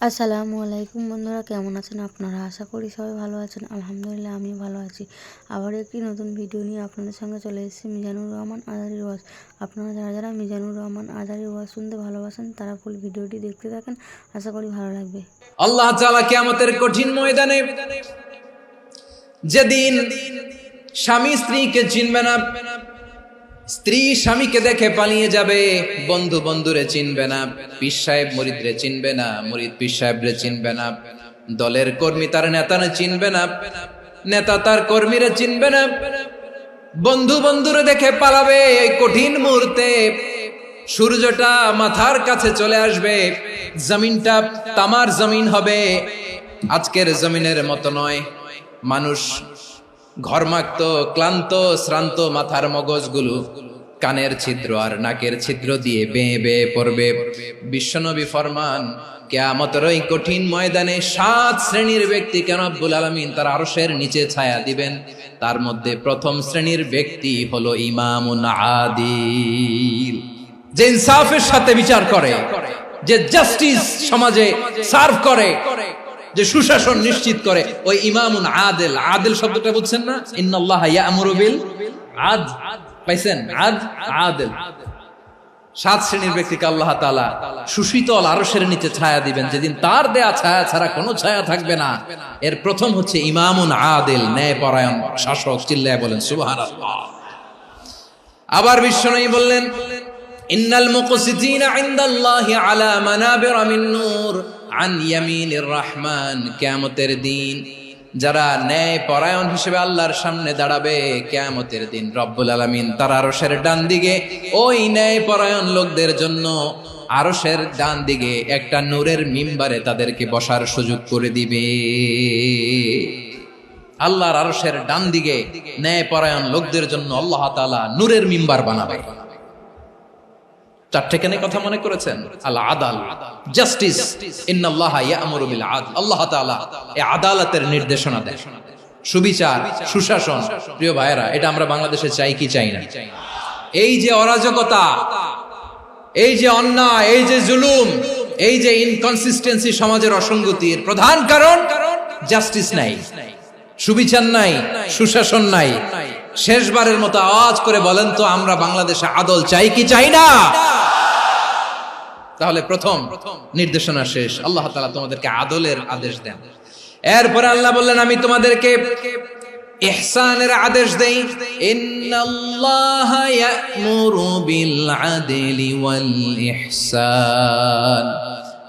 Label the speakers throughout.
Speaker 1: আসসালামু আলাইকুম বন্ধুরা, কেমন আছেন আপনারা? আশা করি সবাই ভালো আছেন। আলহামদুলিল্লাহ আমি ভালো আছি। আবার একটি নতুন ভিডিও নিয়ে আপনাদের সঙ্গে চলে এসেছি মিজানুর রহমান আজারির ওয়াজ। আপনারা যারা যারা মিজানুর রহমান আজারির ওয়াজ শুনতে ভালোবাসেন তারা ফুল ভিডিওটি দেখতে থাকেন, আশা করি ভালো লাগবে।
Speaker 2: আল্লাহ তাআলা কিয়ামতের কঠিন ময়দানে যেদিন স্বামী স্ত্রীকে চিনবে না, স্ত্রী স্বামীকে দেখে পালিয়ে যাবে, বন্ধু বন্ধুরে চিনবে না, পীর সাহেব মুরিদরে চিনবে না, মুরিদ পীর সাহেবরে চিনবে না, দলের কর্মী তার নেতারে চিনবে না, নেতা তার কর্মীরে চিনবে না, বন্ধু বন্ধুরে দেখে পালাবে। এই কঠিন মুহূর্তে সূর্যটা মাথার কাছে চলে আসবে, জমিনটা তামার জমিন হবে, আজকের জমিনের মতো নয়। মানুষ ঘর্মাক্ত, ক্লান্ত, শ্রান্ত মাথার মগজগুলো কানের ছিদ্র আর নাকের ছিদ্র দিয়ে বেয়ে বেয়ে পড়বে। বিশ্বনবী ফরমান, কিয়ামতের ওই কঠিন ময়দানে 7 শ্রেণীর ব্যক্তিকে রব্বুল আলামিন তার আরশের নিচে ছায়া দিবেন। তার মধ্যে প্রথম শ্রেণীর ব্যক্তি হলো ইমামুন আদিল, যে ইনসাফের সাথে বিচার করে, যে জাস্টিস সমাজে সার্ভ করে, যে সুশাসন নিশ্চিত করে, ওই ইমামুন আদিল। আদিল শব্দটা বুঝছেন না? ইন্নাল্লাহা ইয়া'মুরু বিল আদল, পাইছেন? আদিল। 7 শ্রেণীর ব্যক্তিকে আল্লাহ তাআলা সুশীতল আরশের নিচে ছায়া দিবেন, যেদিন তার দেয়া ছায়া ছাড়া কোনো ছায়া থাকবে না। এর প্রথম হচ্ছে ইমামুন আদিল, ন্যায়পরায়ণ শাসক। চিল্লায় বলেন সুবহানাল্লাহ। আবার বিশ্বনবী বললেন, ইন্নাল মুকসিতিনা ইনদাল্লাহি আলা মানাবিরা মিন নূর আন ইয়ামিনির রহমান। কিয়ামতের দিন যারা ন্যায় পরায়ণ হিসেবে আল্লাহর সামনে দাঁড়াবে, কিয়ামতের দিন রব্বুল আলামিন তার আরশের ডান দিকে ওই ন্যায় পরায়ণ লোকদের জন্য আরশের ডান দিকে একটা নূরের মিম্বারে তাদেরকে বসার সুযোগ করে দিবে। আল্লাহর আরশের ডান দিকে ন্যায় পরায়ণ লোকদের জন্য আল্লাহ তাআলা নূরের মিম্বার বানাবে। 4টে কেন কথা মনে করেছেন? আল আদাল, জাস্টিস। ইন্নাল্লাহা ইয়া'মুরু বিল আদল। আল্লাহ তাআলা এই আদালতের নির্দেশনা দেন, সুবিচার, সুশাসন। প্রিয় ভাইয়েরা, এটা আমরা বাংলাদেশে চাই কি চাই না? এই যে অরাজকতা, এই যে অন্যায়, এই যে জুলুম, এই যে ইনকনসিস্টেন্সি সমাজের অসঙ্গতির প্রধান কারণ জাস্টিস নাই, সুবিচার নাই, সুশাসন নাই। শেষবারের মতো আওয়াজ করে বলেন তো, আমরা বাংলাদেশে আদল চাই কি চাই না? তাহলে প্রথম নির্দেশনা শেষ, আল্লাহ তাআলা তোমাদেরকে আদলের আদেশ দেন। এরপরে আল্লাহ বললেন, আমি তোমাদেরকে ইহসানের আদেশ দেই। ইন্নাল্লাহা ইয়া'মুরু বিল আদলি ওয়াল ইহসান।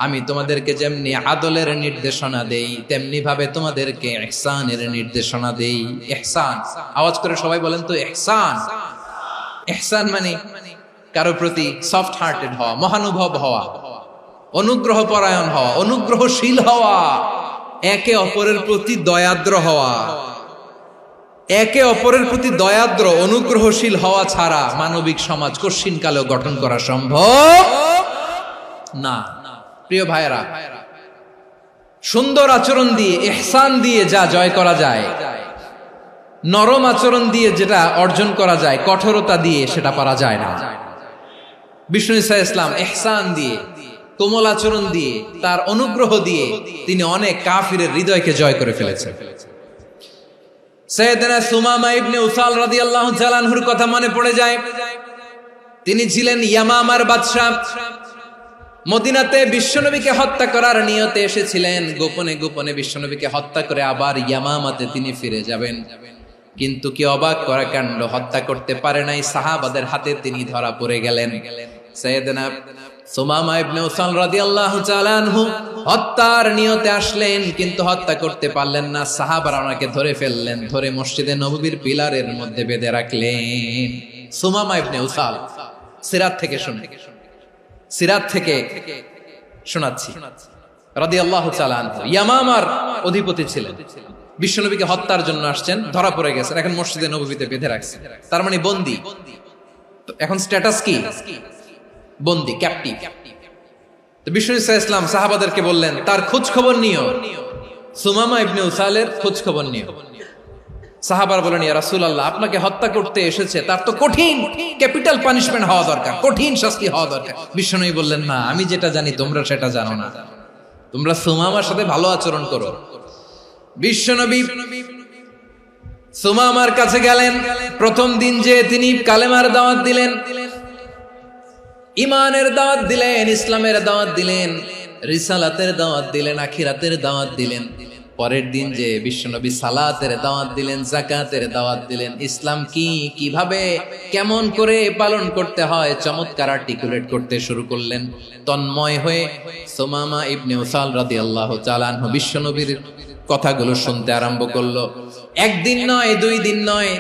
Speaker 2: আমি তোমাদেরকে যেমনি আদলের নির্দেশনা দেই, তেমনি ভাবে তোমাদেরকে ইহসানের নির্দেশনা দেই। ইহসান, আওয়াজ করে সবাই বলেন তো ইহসান। ইহসান মানে কারো প্রতি সফট হার্টেড হওয়া, মহানুভব হওয়া, অনুগ্রহ পরায়ণ হওয়া, অনুগ্রহশীল হওয়া, একে অপরের প্রতি দয়াদ্র হওয়া। একে অপরের প্রতি দয়াদ্র, অনুগ্রহশীল হওয়া ছাড়া মানবিক সমাজ কঠিন কালেও গঠন করা সম্ভব না। প্রিয় ভাইয়েরা, সুন্দর আচরণ দিয়ে, ইহসান দিয়ে যা জয় করা যায়, নরম আচরণ দিয়ে যেটা অর্জন করা যায়, কঠোরতা দিয়ে সেটা পারা যায় না। বিষ্ণু ঈসা ইসলাম ইহসান দিয়ে, কোমল আচরণ দিয়ে, তার অনুগ্রহ দিয়ে তিনি অনেক কাফিরের হৃদয়কে জয় করে ফেলেছেন। সাইয়েদনা সুমামা ইবনে উসাল রাদিয়াল্লাহু তাআলা আনহুর কথা মনে পড়ে যায়। তিনি ছিলেন ইয়ামামার বাদশা। মদিনাতে বিশ্বনবীকে হত্যা করার নিয়তে এসেছিলেন, গোপনে গোপনে বিশ্বনবীকে হত্যা করে আবার ইয়ামামাতে তিনি ফিরে যাবেন। কিন্তু কি অবাক করা কাণ্ড, হত্যা করতে পারে নাই, সাহাবাদের হাতে তিনি ধরা পড়ে গেলেন। সাইয়েদনা সুমামা ইবনে উসাল রাদিয়াল্লাহু তাআলা আনহু হত্যার নিয়তে আসলেন, কিন্তু হত্যা করতে পারলেন না। সাহাবারা ওনাকে ধরে ফেললেন, ধরে মসজিদে নববীর পিলারের মধ্যে বেঁধে রাখলেন। সুমামা ইবনে উসাল, সিরাত থেকে শুনে, সিরাত থেকে শোনাচ্ছি, রাদিয়াল্লাহু তাআলা আনহু ইয়ামামার অধিপতি ছিলেন। বিশ্বনবীকে হত্যার জন্য আসছেন, ধরা পড়ে গেছেন, এখন মসজিদে নববীতে বেঁধে রাখছে, তার মানে বন্দী। এখন স্ট্যাটাস কি? বন্দী, ক্যাপটিভ। তো বিষ্ণু ঈসা ইসলাম সাহাবাদেরকে বললেন, তার খোঁজ খবর নিও, সুমামা ইবনে উসালের খোঁজ খবর নিও। সাহাবার বলেন, ইয়া রাসূলুল্লাহ, আপনাকে হত্যা করতে এসেছে, তার তো কঠিন ক্যাপিটাল পানিশমেন্ট হওয়া দরকার, কঠিন শাস্তি হওয়া দরকার। বিশ্বনবী বললেন, না, আমি যেটা জানি তোমরা সেটা জানো না। তোমরা সুমামার সাথে ভালো আচরণ করো। বিশ্বনবী সুমামার কাছে গেলেন। প্রথম দিন যে তিনি কালেমার দাওয়াত দিলেন, ইমানের দাওয়াত দিলেন, ইসলামের দাওয়াত দিলেন, রিসালাতের দাওয়াত দিলেন, আখিরাতের দাওয়াত দিলেন। পরের দিন যে বিশ্বনবী সালাতের দাওয়াত দিলেন, যাকাতের দাওয়াত দিলেন। ইসলাম কি, কিভাবে, কেমন করে পালন করতে হয় চমৎকার আর্টিকুলেট করতে শুরু করলেন। তন্ময় হয়ে সুমামা ইবনে উসাল রাদিয়াল্লাহু তাআলা আনহু বিশ্বনবীর কথাগুলো শুনতে আরম্ভ করলো। একদিন নয়, 2 দিন নয়,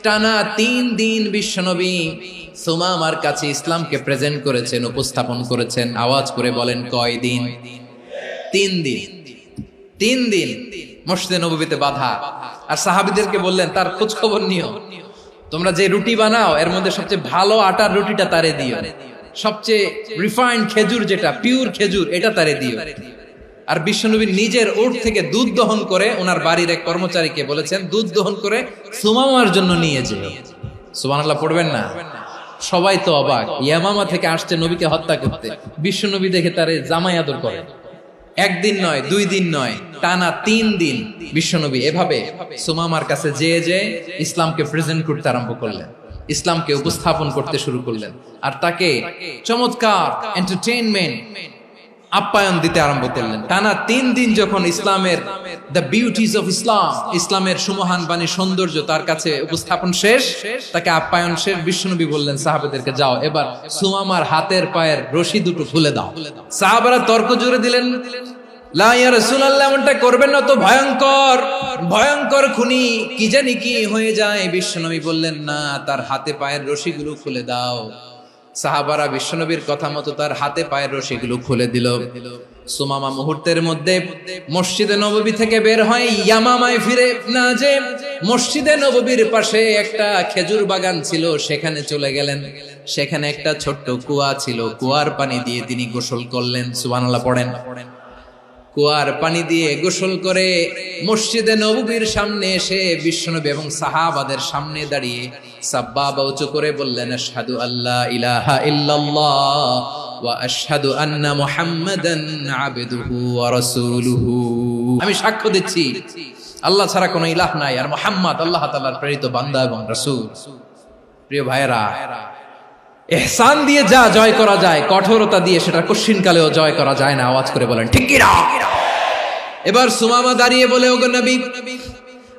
Speaker 2: টানা 3 দিন বিশ্বনবী সুমামার কাছে ইসলামকে প্রেজেন্ট করেছেন, উপস্থাপন করেছেন। আওয়াজ করে বলেন, কয় দিন? 3 দিন। 3 দিন মসজিদে নববীতে বাধা। আর সাহাবীদেরকে বললেন, তার খোঁজ খবর নিও। তোমরা যে রুটি বানাও এর মধ্যে সবচেয়ে ভালো আটার রুটিটা তারে দিও, সবচেয়ে রিফাইন্ড খেজুর, যেটা পিওর খেজুর, এটা তারে দিও। আর বিশ্বনবী নিজের ওট থেকে দুধ দহন করে ওনার বাড়ির এক কর্মচারীকে বলেছেন, দুধ দহন করে সুমামার জন্য নিয়ে যেও। সুবহানাল্লাহ পড়বেন না? সবাই তো অবাক, ইয়ামামা থেকে আসছে নবীকে হত্যা করতে, বিশ্বনবী দেখে তারে জামাই আদর করে। একদিন নয়, 2 দিন নয়, টানা 3 দিন বিশ্বনবী এভাবে সুমামার কাছে যে ইসলামকে প্রেজেন্ট করতে আরম্ভ করলেন, ইসলামকে উপস্থাপন করতে শুরু করলেন। আর তাকে চমৎকার এন্টারটেইনমেন্ট, আপ্যায়ন দিতে আরম্ভ করলেন। টানা 3 দিন যখন ইসলামের দ্য বিউটিজ অফ ইসলাম, ইসলামের সুমহান বাণী, সৌন্দর্য তার কাছে উপস্থাপন শেষ, তাকে আপ্যায়ন শেষ, বিশ্বনবী বললেন সাহাবাদেরকে, যাও এবার সুমামার হাতের পায়ের রশি দুটো খুলে দাও। সাহাবারা তর্ক জুড়ে দিলেন, লা ইয়া রাসূলুল্লাহ, এমনটা করবেন না, তো ভয়ঙ্কর ভয়ঙ্কর খুনি, কি জানি কি হয়ে যায়। বিশ্বনবী বললেন, না, তার হাতে পায়ের রশিগুলো খুলে দাও। সাহাবারা বিশ্বনবীর কথা মতো তার হাতে পায়ের রশিগুলো খুলে দিল। সুমামা মুহূর্তের মধ্যে মসজিদে নববী থেকে বের হয়, ইয়ামামায় ফিরে না যে মসজিদে নববীর পাশে একটা খেজুর বাগান ছিল, সেখানে চলে গেলেন। সেখানে একটা ছোট্ট কুয়া ছিল, কুয়ার পানি দিয়ে তিনি গোসল করলেন। সুবহানাল্লাহ পড়েন। কুয়ার পানি দিয়ে গোসল করে মসজিদে নববীর সামনে এসে বিশ্বনবী এবং সাহাবাদের সামনে দাঁড়িয়ে সাব্বাবা উঁচু করে বললেন, আশহাদু আল্লা ইলাহা ইল্লাল্লাহ ওয়া আশহাদু আন্না মুহাম্মাদান আবদুহু ওয়া রাসূলুহু। আমি সাক্ষ্য দিচ্ছি আল্লাহ ছাড়া কোনো ইলাহ নাই, আর মুহাম্মদ আল্লাহ তাআলার প্রেরিত বান্দা এবং রাসূল। প্রিয় ভাইরা, ইহসান দিয়ে যা জয় করা যায়, কঠোরতা দিয়ে সেটা কঠিনকালেও জয় করা যায় না। আওয়াজ করে বলেন ঠিক কি না? এবার সুমামা দাঁড়িয়ে বলে, ওগো নবী,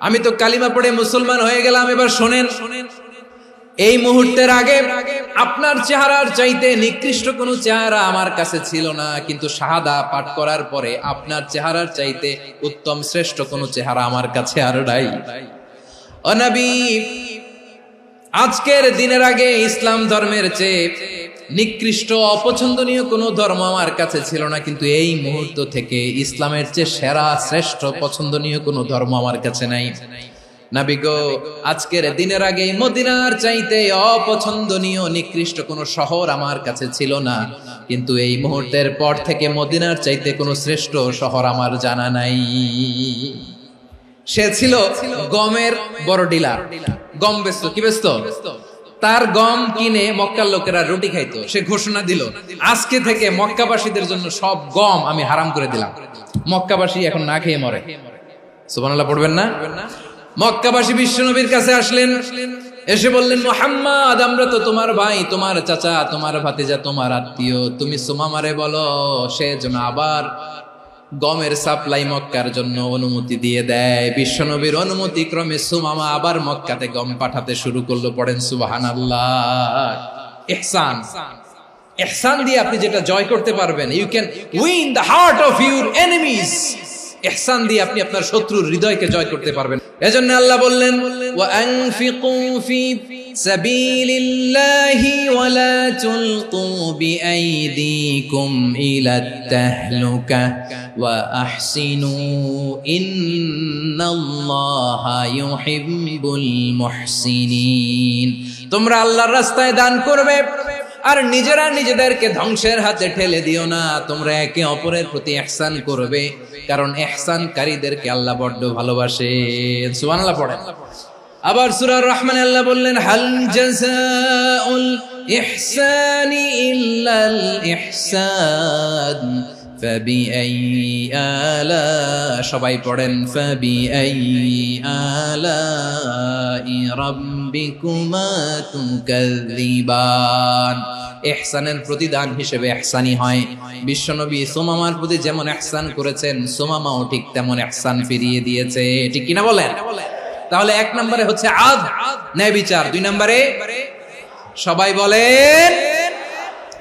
Speaker 2: আমি তো কালিমা পড়ে মুসলমান হয়ে গেলাম, এবার শোনেন, এই মুহূর্তের আগে আপনার চেহারার চাইতে নিকৃষ্ট কোনো চেহারা আমার কাছে ছিল না, কিন্তু শাহাদা পাঠ করার পরে আপনার চেহারার চাইতে উত্তম শ্রেষ্ঠ কোনো চেহারা আমার কাছে আর নাই। ও নবী, আজকের দিনের আগে ইসলাম ধর্মের চেয়ে নিকৃষ্ট অপছন্দনীয় কোনো ধর্ম আমার কাছে ছিল না, কিন্তু এই মুহূর্ত থেকে ইসলামের চেয়ে সেরা শ্রেষ্ঠ পছন্দনীয় কোনো ধর্ম আমার কাছে নাই। নবী গো, আজকের দিনের আগে মদিনার চাইতে অপছন্দনীয় নিকৃষ্ট কোনো শহর আমার কাছে ছিল না, কিন্তু এই মুহূর্তের পর থেকে মদিনার চাইতে কোনো শ্রেষ্ঠ শহর আমার জানা নাই। সে ছিল গমের বড় ডিলার, গম বেচতো। কি বেচতো? তার গম কিনে মক্কার লোকেরা রুটি খাইতো। সে ঘোষণা দিল, আজকে থেকে মক্কাবাসীদের জন্য সব গম আমি হারাম করে দিলাম, মক্কাবাসী এখন না খেয়ে মরে। সুবহানাল্লাহ পড়বেন না? মক্কাবাসী বিশ্বনবীর কাছে আসলেন, এসে বললেন, মুহাম্মদ, আমরা তো তোমার ভাই, তোমার চাচা, তোমার ভাতিজা, তোমার আত্মীয়, তুমি সুমামারে বলো সে যেন আবার গমের সাপ্লাই মক্কার জন্য অনুমতি দিয়ে দেয়। বিশ্বনবীর অনুমতি ক্রমে সুমামা আবার মক্কাতে গম পাঠাতে শুরু করলো। পড়েন সুবহানাল্লাহ। ইহসান, ইহসান দিয়ে আপনি যেটা জয় করতে পারবেন, you can win the heart of your enemies. ইহসান দিয়ে আপনি আপনার শত্রুর হৃদয়কে জয় করতে পারবেন। এজন্য আল্লাহ বললেন, ওয়া আনফিকু ফি সাবিলিল্লাহি ওয়া লা তুলকু বিআইদিকুম ইলাত তাহলুকা ওয়া আহসিনু ইন্নাল্লাহা ইউহিব্বুল মুহসিনিন। তোমরা আল্লাহর রাস্তায় দান করবে আর নিজেরা নিজেদেরকে ধ্বংসের হাতে ঠেলে দিও না। তোমরা একে অপরের প্রতি ইহসান করবে, কারণ ইহসানকারীদেরকে আল্লাহ বড্ড ভালোবাসেন। সুবহানাল্লাহ পড়েন। আবার সূরা রহমানে আল্লাহ বললেন, হাল জাযাউল ইহসানি ইল্লাল ইহসান ফাবিআইয়ি আলা, সবাই পড়েন ফাবিআইয়ি আলাই রাব্বিকুমা তুকাযযিবান। ইহসানের প্রতিদান হিসেবে ইহসানি হয়। বিশ্বনবী সুমামার প্রতি যেমন ইহসান করেছেন, সুমামাও ঠিক তেমন ইহসান ফিরিয়ে দিয়েছে। ঠিক কিনা বলেন? তাহলে এক নম্বরে হচ্ছে আদল, ন্যায় বিচার। দুই নম্বরে সবাই বলেন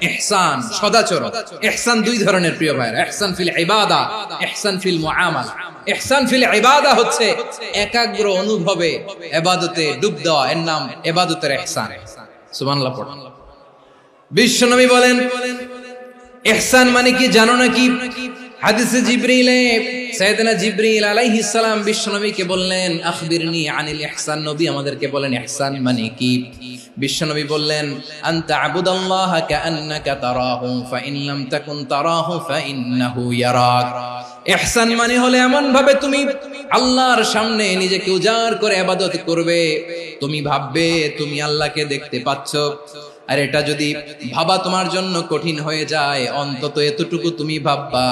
Speaker 2: ইহসান, সদাচরণ। ইহসান দুই ধরনের প্রিয় ভাইরা, ইহসান ফিল ইবাদা, ইহসান ফিল মুআমালা। ইহসান ফিল ইবাদা হচ্ছে একাগ্র অনুভবে ইবাদতে ডুব দেওয়া, এর নাম ইবাদতের ইহসান। সুবহানাল্লাহ পড়ুন। বিশ্বনবী বলেন ইহসান মানে কি জানো নাকি? হাদিসে জিবরিলে সাইয়েদনা জিবরিল আলাইহিস সালাম বিশ্বনবীকে বললেন আখবিরনি আনিল ইহসান। নবী আমাদেরকে বলেন ইহসান মানে কি? বিশ্বনবী বললেন আনতা আবুদাল্লাহা কাআন্নাকা তারাহু ফাইন লাম তাকুন তারাহু ফাইন্নাহু ইয়ারাক। ইহসান মানে হলো এমন ভাবে তুমি আল্লাহর সামনে নিজেকে উজাড় করে ইবাদত করবে, তুমি ভাববে তুমি আল্লাহকে দেখতে পাচ্ছ। আর এটা যদি ভাবা তোমার জন্য কঠিন হয়ে যায়, অন্তত এতটুকু তুমি ভাববা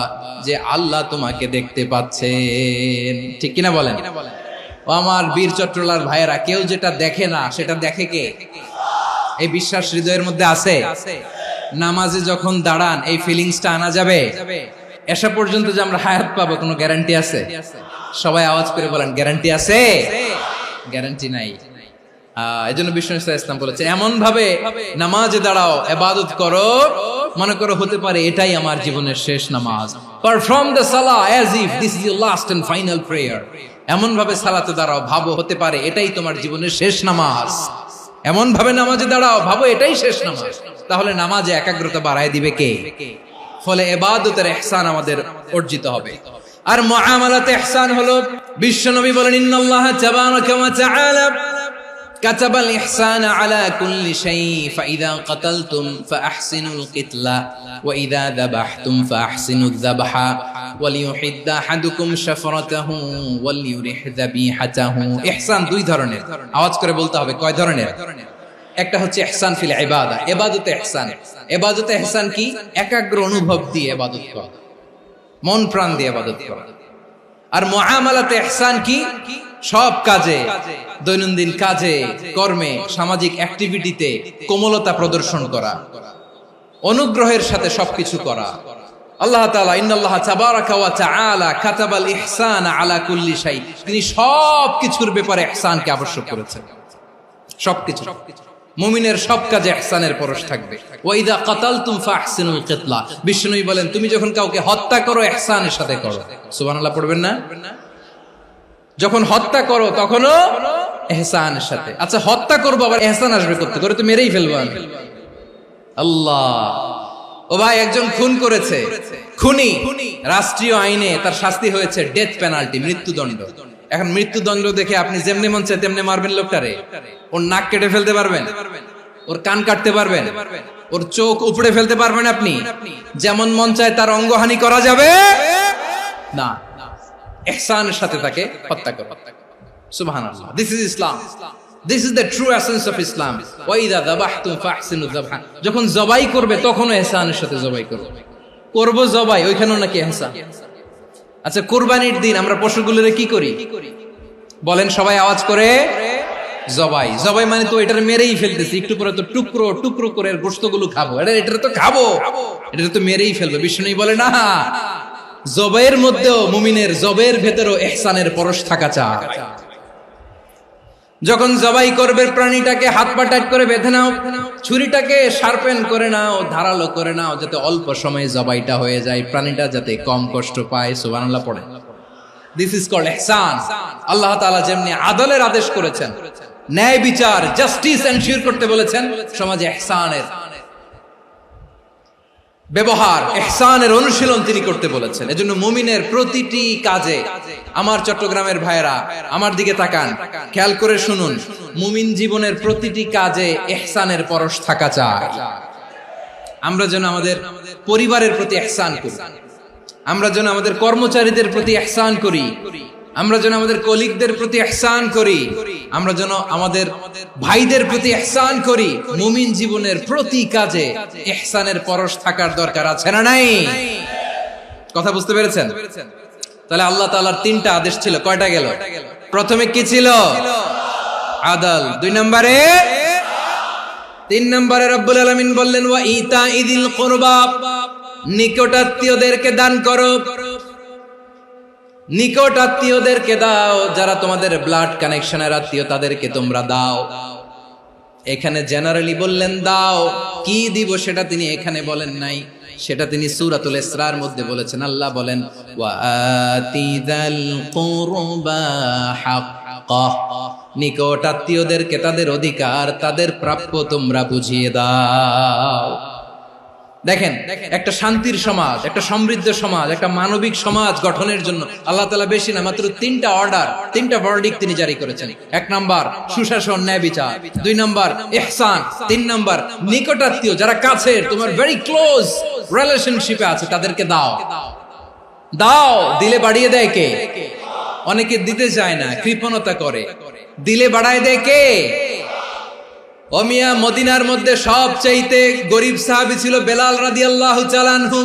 Speaker 2: যে আল্লাহ তোমাকে দেখতে পাচ্ছেন। ঠিক কিনা বলেন? ও আমার বীর চট্টলার ভাইয়েরা, কেউ যেটা দেখে না সেটা দেখে কে? এই বিশ্বাস হৃদয়ের মধ্যে আছে? নামাজে যখন দাঁড়ান এই ফিলিংসটা আনা যাবে? এসা পর্যন্ত যে আমরা হায়াত পাবো কোনো গ্যারান্টি আছে? সবাই আওয়াজ করে বলেন গ্যারান্টি আছে? গ্যারান্টি নাই। এজন্য বিষ্ণু ইসলাম বলেছে এমন ভাবে নামাজে দাঁড়াও, ইবাদত করো, মনে করো হতে পারে এটাই আমার জীবনের শেষ নামাজ। পারফর্ম দ্য সালাহ as if this is your last and final prayer. এমন ভাবে সালাতে দাঁড়াও, ভাবো হতে পারে এটাই তোমার জীবনের শেষ নামাজ। এমন ভাবে নামাজে দাঁড়াও, ভাবো এটাই শেষ নামাজ। তাহলে নামাজে একাগ্রতা বাড়ায় দিবে কে? ফলে ইবাদতের ইহসান আমাদের অর্জিত হবে। আর মুআমালাতে ইহসান হলো, বিশ্বনবী বলেন ইন্নাল্লাহা তাবারাকা ওয়া তাআলা كتب الإحسان على كل شيء فإذا قتلتم فأحسنوا القتلة وإذا ذبحتم فأحسنوا الذبح وليحد أحدكم شفرته وليرح ذبيحته। ইহসান দুই ধরনের, আওয়াজ করে বলতে হবে কয় ধরনের? একটা হচ্ছে ইহসান ফিল ইবাদা, ইবাদতে ইহসান। ইবাদতে ইহসান কি? একাগ্র অনুভব দিয়ে ইবাদত করা, মন প্রাণ দিয়ে ইবাদত করা। আর মুআমালাতে ইহসান কি? সব কাজে, দৈনন্দিন কাজে, কর্মে, সামাজিক অ্যাক্টিভিটিতে কোমলতা প্রদর্শন করা, অনুগ্রহের সাথে সবকিছু করা। আল্লাহ তাআলা ইন্নাল্লাহা তাবারাকা ওয়া তাআলা কাতাবাল ইহসানা আলা কুল্লি শাই, তিনি সবকিছুর ব্যাপারে ইহসানকে আবশ্যক করেছেন। সবকিছু, মুমিনের সব কাজে ইহসানের পরশ থাকবে। ওয়া ইযা কাতালতুম ফাহসিনুল কিতলা, বিষ্ণুই বলেন তুমি যখন কাউকে হত্যা করো ইহসানের সাথে করো। সুবহানাল্লাহ পড়বেন না? যখন হত্যা করো তখনও ইহসানের সাথে। আচ্ছা হত্যা করবো আবার ইহসান আসবে করতে করে, তো মেরেই ফেলবো আমি। আল্লাহ, ও ভাই একজন খুন করেছে, খুনি, রাষ্ট্রীয় আইনে তার শাস্তি হয়েছে ডেথ পেনাল্টি, মৃত্যুদণ্ড। এখন মৃত্যুদণ্ড দেখে আপনি যেমনি মন চায় তেমনি মারবেন লোকটারে? ওর নাক কেটে ফেলতে পারবেন? ওর কান কাটতে পারবেন? ওর চোখ উপড়ে ফেলতে পারবেন আপনি? যেমন মন চায় তার অঙ্গহানি করা যাবে না। ইহসানের সাথে তাকে হত্যা করো। সুবহানাল্লাহ, this is Islam, this is the true essence of Islam. ওয়া ইযা যাবাহতুম ফাহসিনু যাবহা, যখন জবাই করবে তখনও ইহসানের সাথে জবাই করো। করব জবাই, ওইখানেও নাকি ইহসান। আচ্ছা কুরবানির দিন আমরা পশুগুলোরে কি করি বলেন? সবাই আওয়াজ করে জবাই। জবাই মানে তো এটারে মেরেই ফেলতেছি, একটু পরে তো টুকরো টুকরো করে গোশতগুলো খাবো, এটা তো খাবো, এটা তো মেরেই ফেলবে। বিষ্ণু বলে না, জবাইয়ের মধ্যেও মুমিনের জবের ভেতরেও ইহসানের পরশ থাকা চাই। যখন জবাই করবে প্রাণীটাকে হাত পা টাইট করে বেঁধে নাও, ছুরিটাকে শার্পেন করে নাও, ধারালো করে নাও, যাতে অল্প সময়ে জবাইটা হয়ে যায়, প্রাণীটা যাতে কম কষ্ট পায়। সুবহানাল্লাহ পড়ে। দিস ইজ কল্ড ইহসান। আল্লাহ তাআলা যেমনি আদলের আদেশ করেছেন, ন্যায় বিচার, জাস্টিস এনশিওর করতে বলেছেন, সমাজে ইহসানের ব্যবহার, ইহসানের অনুশীলন তিনি করতে বলেছেন। এজন্য মুমিনের প্রতিটি কাজে, আমার চট্টগ্রামের ভাইরা আমার দিকে তাকান, খেয়াল করে শুনুন, মুমিন জীবনের প্রতিটি কাজে ইহসানের পরশ থাকা চাই। আমরা যেন আমাদের পরিবারের প্রতি ইহসান করি, আমরা যেন আমাদের কর্মচারীদের প্রতি ইহসান করি, আমরা যেন আমাদের কলিগদের প্রতি ইহসান করি, আমরা যেন আমাদের ভাইদের প্রতি ইহসান করি। মুমিন জীবনের প্রতি কাজে ইহসানের পরশ থাকার দরকার আছে না নাই? কথা বুঝতে পেরেছেন? তাহলে আল্লাহ তাআলার তিনটা আদেশ ছিল, কয়টা গেল? প্রথমে কি ছিল? আদল। 2 নম্বরে, 3 নম্বরে রব্বুল আলামিন বললেন ওয়া ইতাইদিল কুরবা, নিকটাত্মীয়দেরকে দান করো। নিকট আত্মীয়দেরকে দাও, যারা তোমাদের ব্লাড কানেকশনের আত্মীয় তাদেরকে তোমরা দাও। এখানে জেনারেলি বললেন দাও, কি দিব সেটা তিনি এখানে বলেন নাই, সেটা তিনি সূরাতুল ইসরার মধ্যে বলেছেন। আল্লাহ বলেন ওয়া আতিযাল কুরবা হাক্কাহ, নিকট আত্মীয়দেরকে তাদের অধিকার, তাদের প্রাপ্য তোমরা বুঝিয়ে দাও। দেখেন, একটা শান্তির সমাজ, একটা সমৃদ্ধ সমাজ, একটা মানবিক সমাজ গঠনের জন্য আল্লাহ তাআলা বেশি না, মাত্র 3টা অর্ডার, 3টা ভার্ডিক্ট তিনি জারি করেছেন। 1 নাম্বার সুশাসন, ন্যায় বিচার। 2 নাম্বার ইহসান। 3 নাম্বার নিকটাত্মীয়, যারা কাছের, তোমার ভেরি ক্লোজ রিলেশনশিপে আছে, তাদেরকে দাও। দাও, দিলে বাড়িয়ে দেয় কে? অনেকে দিতে চায় না, কৃপণতা করে। দিলে বাড়ায় দেয় কে? ওমিয়া, মদিনার মধ্যে সবচাইতে গরিব সাহাবী ছিল বেলাল রাদিয়াল্লাহু তাআলা আনহু।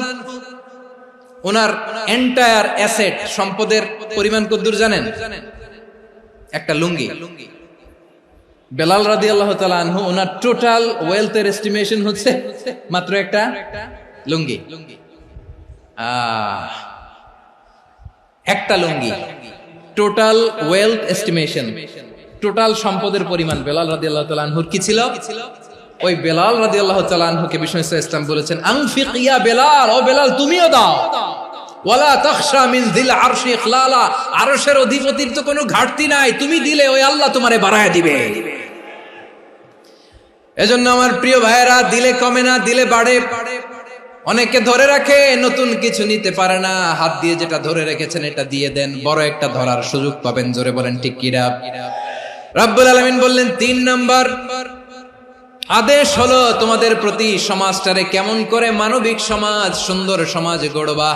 Speaker 2: ওনার এন্টায়ার অ্যাসেট, সম্পদের পরিমাণ কতদূর জানেন? একটা লুঙ্গি। বেলাল রাদিয়াল্লাহু তাআলা আনহু, ওনার টোটাল ওয়েলথের এস্টিমেশন হচ্ছে মাত্র একটা লুঙ্গি। একটা লুঙ্গি, টোটাল ওয়েলথ এস্টিমেশন, টোটাল সম্পদের পরিমাণ বেলাল রাদিয়াল্লাহু তাআলা আনহুর কি ছিল? ওই বেলাল রাদিয়াল্লাহু তাআলা আনহুকে বিষ্ণু ইসলাম বলেছেন আনফিক ইয়া বেলাল, ও বেলাল তুমিও দাও। ওয়ালা তাখশা মিন যিল আরশি ইখলালা, আরশের অধিপতির তো কোনো ঘাটতি নাই, তুমি দিলে ওই আল্লাহ তোমারে বাড়ায় দিবে। এজন্য আমার প্রিয় ভাইয়েরা, দিলে কমে না, দিলে বাড়ে। অনেকে ধরে রাখে, নতুন কিছু নিতে পারে না, হাত দিয়ে যেটা ধরে রেখেছেন এটা দিয়ে দেন, বড় একটা ধরার সুযোগ পাবেন। জোরে বলেন ঠিক কিনা? রব্বুল আলামিন বললেন 3 নাম্বার আদেশ হলো তোমাদের প্রতি সমাজটারে কেমন করে মানবিক সমাজ, সুন্দর সমাজ গড়বা।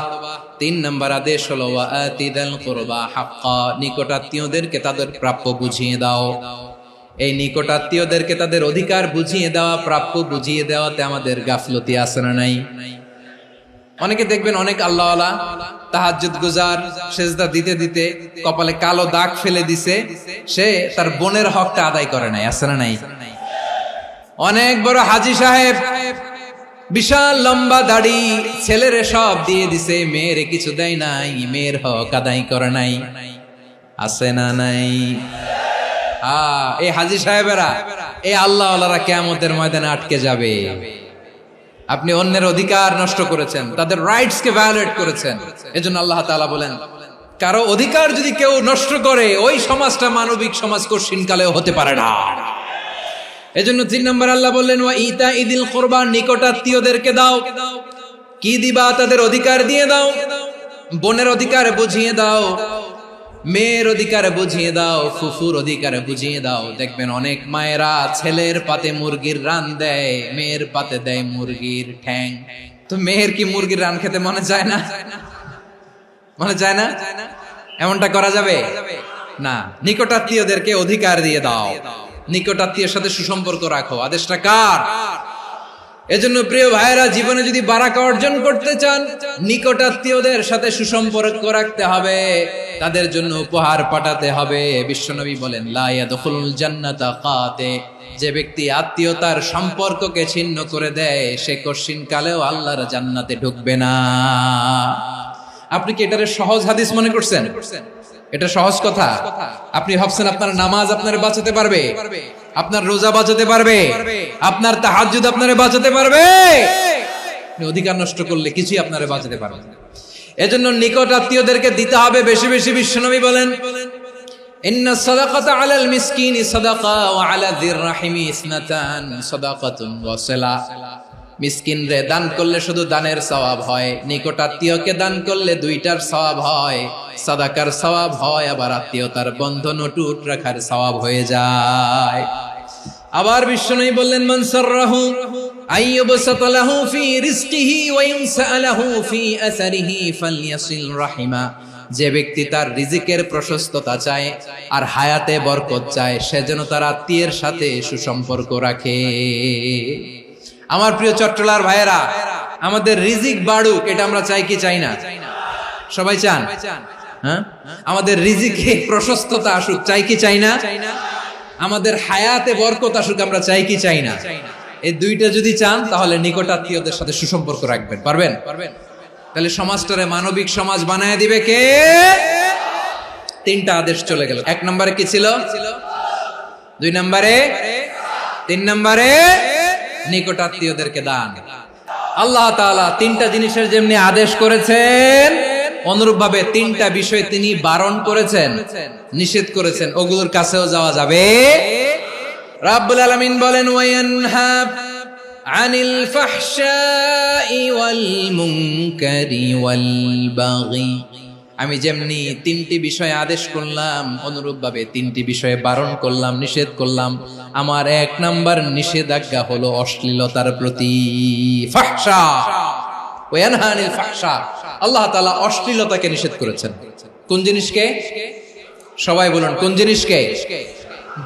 Speaker 2: 3 নাম্বার আদেশ হলো ওয়া আতিদাল কুরবা হাক্কা, নিকটাত্মীয়দেরকে তাদের প্রাপ্য বুঝিয়ে দাও। এই নিকটাত্মীয়দেরকে তাদের অধিকার বুঝিয়ে দেওয়া, প্রাপ্য বুঝিয়ে দেওয়াতে আমাদের গাফলতি আছে না নাই? অনেকে দেখবেন অনেক আল্লাহওয়ালা, তাহাজ্জুদ গুজার, সেজদা দিতে দিতে কপালে কালো দাগ ফেলে দিছে, সে তার বোনের হকটা আদায় করে নাই। আছে না নাই? অনেক বড় হাজী সাহেব, বিশাল লম্বা দাড়ি, ছেলেরে সব দিয়ে দিছে, মেয়েরে কিছু দেয় নাই, মেয়ের হক আদায় করে নাই। আছে না নাই? এই হাজী সাহেবেরা, এই আল্লাহওয়ালারা কিয়ামতের ময়দানে আটকে যাবে। আপনি অন্যের অধিকার নষ্ট করেছেন, তাদের রাইটস কে ভায়োলেট করেছেন। এজন্য আল্লাহ তাআলা বলেন, কারো অধিকার যদি কেউ নষ্ট করে, ওই সমাজটা মানবিক সমাজ কঠিনকালেও হতে পারে না। এজন্য 3 নম্বর আল্লাহ বললেন ওয়া ইতাইদিল কুরবা, নিকটাত্মীয়দেরকে দাও। কি দিবা? তাদের অধিকার দিয়ে দাও। বোনের অধিকার বুঝিয়ে দাও, মেয়ের অধিকার বুঝিয়ে দাও, ফুফুর অধিকার বুঝিয়ে দাও। দেখবেন অনেক মায়েরা ছেলের পাতে মুরগির রান দেয়, মেয়ের পাতে দেয় মুরগির ঠ্যাং। তো মেয়ের কি মুরগির রান খেতে মনে চায় না? মনে চায় না? এমনটা করা যাবে না। নিকটাত্মীয়দেরকে অধিকার দিয়ে দাও, নিকটাত্মীয়ের সাথে সুসম্পর্ক রাখো। আদেশটা কার? এজন্য প্রিয় ভাইয়েরা, জীবনে যদি বারাকা অর্জন করতে চান, নিকটাত্মীয়দের সাথে সুসম্পর্ক রাখতে হবে, তাদের জন্য উপহার পাঠাতে হবে। বিশ্বনবী বলেন লা ইয়াদখুলুল জান্নাতা কাতে, যে ব্যক্তি আত্মীয়তার সম্পর্ককে ছিন্ন করে দেয়, সে কঠিন কালেও আল্লাহর জান্নাতে ঢুকবে না। আপনি কি এটারে সহজ হাদিস মনে করছেন? এটা সহজ কথা? আপনি ভাবছেন আপনার নামাজ আপনারে বাঁচাতে পারবে, আপনার রোজা বাঁচাতে পারবে, আপনার তাহাজ্জুদ আপনারে বাঁচাতে পারবে? অধিকার নষ্ট করলে কিছুই আপনারে বাঁচাতে পারবে না। এজন্য নিকট আত্মীয়দেরকে দিতে হবে বেশি বেশি। বিশ্বনবী বলেন ইন্না সাদাকাতা আলাল মিসকিনি সাদাকা ওয়া আলা যির রাহিমি ইসনাতান সাদাকাতুন ওয়া সিলা। মিসকিন রে দান করলে শুধু দানের সওয়াব হয়, নিকট আত্মীয়কে দান করলে 2টার সওয়াব হয়, সাদাকার সওয়াব হয়, আবার আত্মীয়তার বন্ধন অটুট রাখার সওয়াব হয়ে যায়। আবার বিশ্বনবী বললেন মান সাররাহু আইয়ুবসাত লাহু ফি রিজকিহি ওয়া ইনসালাহু ফি আসারিহি ফালইয়াসিল রাহিমা। যে ব্যক্তি তার রিজিকের প্রশস্ততা চায় আর হায়াতে বরকত চায়, সে যেন তার আত্মীয়ের সাথে সুসম্পর্ক রাখে। আমার প্রিয় চট্টলার ভাইয়েরা, আমাদের রিজিক বাড়ুক, এটা আমরা চাই কি চাই না? সবাই চান? হ্যাঁ, আমাদের রিজিকে প্রশস্ততা আসুক, চাই কি চাই না? আমাদের হায়াতে বরকত আসুক, আমরা চাই কি চাই না? এই দুইটা যদি চান তাহলে নিকটাত্মীয়দের সাথে সুসম্পর্ক রাখবেন। পারবেন? তাহলে সমাজটারে মানবিক সমাজ বানায় দিবে কে? তিনটা আদেশ চলে গেল। 1 নম্বরে কি ছিল? 2 নম্বরে, 3 নম্বরে নিকটাত্মীয়দেরকে দান। আল্লাহ তাআলা তিনটা জিনিসের যেমনি আদেশ করেছেন, অনুরূপভাবে তিনটা বিষয় তিনি বারণ করেছেন, নিষেধ করেছেন, ওগুলোর কাছেও যাওয়া যাবে। রাব্বুল আলামিন বলেন, ওয়ায়ানহা আনিল ফাহশাই ওয়াল মুনকারি ওয়াল বাগি। আমি যেমনি তিনটি বিষয়ে আদেশ করলাম, অনুরূপভাবে তিনটি বিষয়ে বারণ করলাম, নিষেধ করলাম। আমার 1 নাম্বার নিষেধাজ্ঞা হলো অশ্লীলতার প্রতি। ফাহশা, ওয়ায়ানহা আনিল ফাহশা, আল্লাহ তাআলা অশ্লীলতাকে নিষেধ করেছেন। কোন জিনিসকে? সবাই বলুন, কোন জিনিসকে?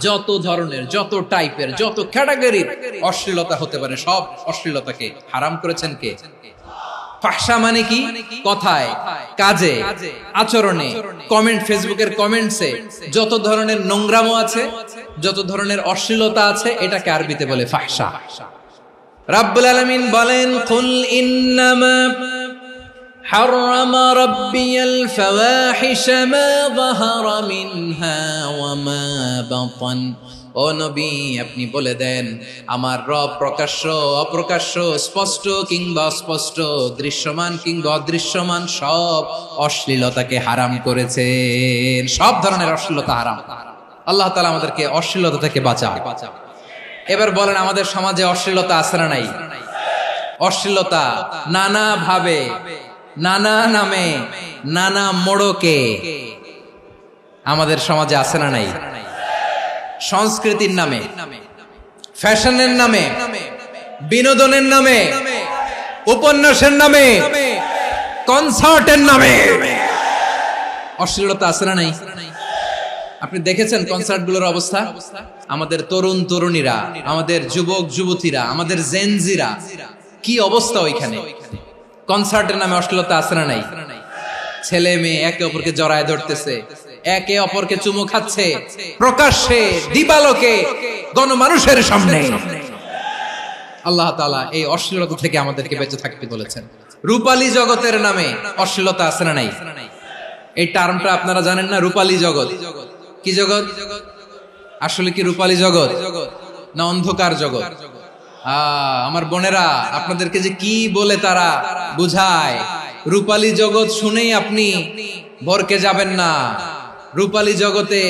Speaker 2: যত ধরনের, যত টাইপের, যত ক্যাটাগরির অশ্লীলতা হতে পারে, সব অশ্লীলতাকে হারাম করেছেন কে? ফাহশা মানে কি? কথায়, কাজে, আচরণে, কমেন্ট, ফেসবুকের কমেন্টসে যত ধরনের নোংরামো আছে, যত ধরনের অশ্লীলতা আছে, এটাকে আরবিতে বলে ফাহশা। রাব্বুল আলামিন বলেন, কুল ইন্নামা حرم ربي الفواحش ما ظهر منها وما بطن। ও নবী, আপনি বলে দেন, আমার রব প্রকাশ্য, অপ্রকাশ্য, স্পষ্ট কিংবা অস্পষ্ট, দৃশ্যমান কিংবা অদৃশ্যমান সব অশ্লীলতাকে হারাম করেছেন। সব ধরনের অশ্লীলতা হারাম। আল্লাহ তাআলা আমাদেরকে অশ্লীলতা থেকে বাঁচান। এবার বলেন, আমাদের সমাজে অশ্লীলতা আছে না নাই? অশ্লীলতা নানা ভাবে, নানা নামে, নানা মোড়কে আমাদের সমাজে আছে না নাই? সংস্কৃতির নামে, ফ্যাশনের নামে, বিনোদনের নামে, উপন্যাসের নামে, কনসার্টের নামে অশ্লীলতা আছে না নাই? আপনি দেখেছেন কনসার্টগুলোর অবস্থা? আমাদের তরুণ তরুণীরা, আমাদের যুবক যুবতীরা, আমাদের জেনজিরা, কি অবস্থা ওইখানে? কনসার্টের নামে অশ্লীলতা আছে না নাই? ছেলে মেয়ে একে অপরকে জড়ায় ধরতেছে, একে অপরকে চুমু খাচ্ছে, প্রকাশ্যে, দিবালোকে, গণমানুষের সামনে। আল্লাহ তাআলা এই অশ্লীলতা থেকে আমাদেরকে বেঁচে থাকতে বলেছেন। রূপালী জগতের নামে অশ্লীলতা আছে না নাই? এই টার্মটা আপনারা জানেন না? রূপালী জগৎ কি জগৎ? আসলে কি রূপালী জগৎ না অন্ধকার জগৎ? আমার বোনেরা, আপনাদেরকে যে কি বলে তারা বুঝায়, রূপালী জগৎ শুনেই আপনি ভরকে যাবেন না। রূপালী জগতে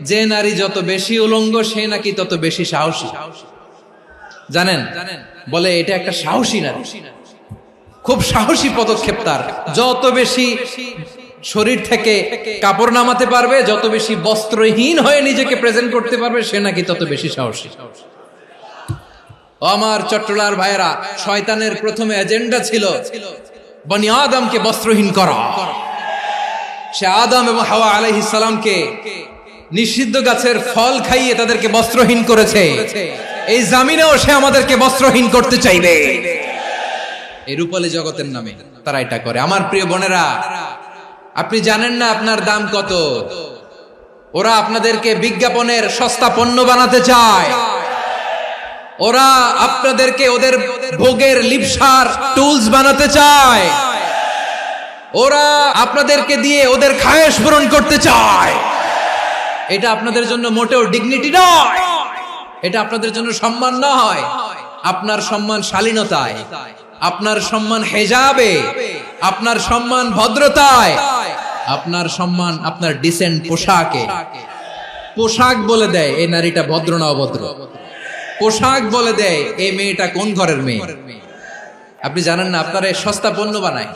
Speaker 2: যে নারী যত বেশি উলঙ্গ, সে নাকি তত বেশি সাহসী। জানেন? বলে এটা একটা সাহসী নারী, খুব সাহসী পদক্ষেপ তার। যত বেশি শরীর থেকে কাপড় নামাতে পারবে, যত বেশি বস্ত্রহীন হয়ে নিজেকে প্রেজেন্ট করতে পারবে, সে নাকি তত বেশি সাহসী। আমার চট্টলার ভাইয়েরা, শয়তানের প্রথমে এজেন্ডা ছিল বনি আদমকে বস্ত্রহীন করা। সে আদম এবং হাওয়া আলাইহিস সালামকে নিষিদ্ধ গাছের ফল খাইয়ে তাদেরকে বস্ত্রহীন করেছে। এই জামিনেও সে আমাদেরকে বস্ত্রহীন করতে চাইবে। এই রূপালী জগতের নামে তারা এটা করে। আমার প্রিয় বোনেরা, আপনি জানেন না আপনার দাম কত? ওরা আপনাদেরকে বিজ্ঞাপনের সস্তা পণ্য বানাতে চায়। ওরা আপনাদেরকে ওদের ভোগের লিপসার টুলস বানাতে চায়। ওরা আপনাদেরকে দিয়ে ওদের খায়েশ পূরণ করতে চায়। এটা আপনাদের জন্য মোটেও ডিগনিটি নয়, এটা আপনাদের জন্য সম্মান নয়। আপনার সম্মান শালীনতায়, আপনার সম্মান হেজাবে, আপনার সম্মান ভদ্রতায়, আপনার সম্মান আপনার ডিসেন্ট পোশাকে। পোশাক বলে দেয় এই নারীটা ভদ্র না অভদ্র। পোশাক বলে দেয় এই মেয়েটা কোন ঘরের মেয়ে। আপনি জানেন না? আপনারা সস্তা পণ্য বানায়,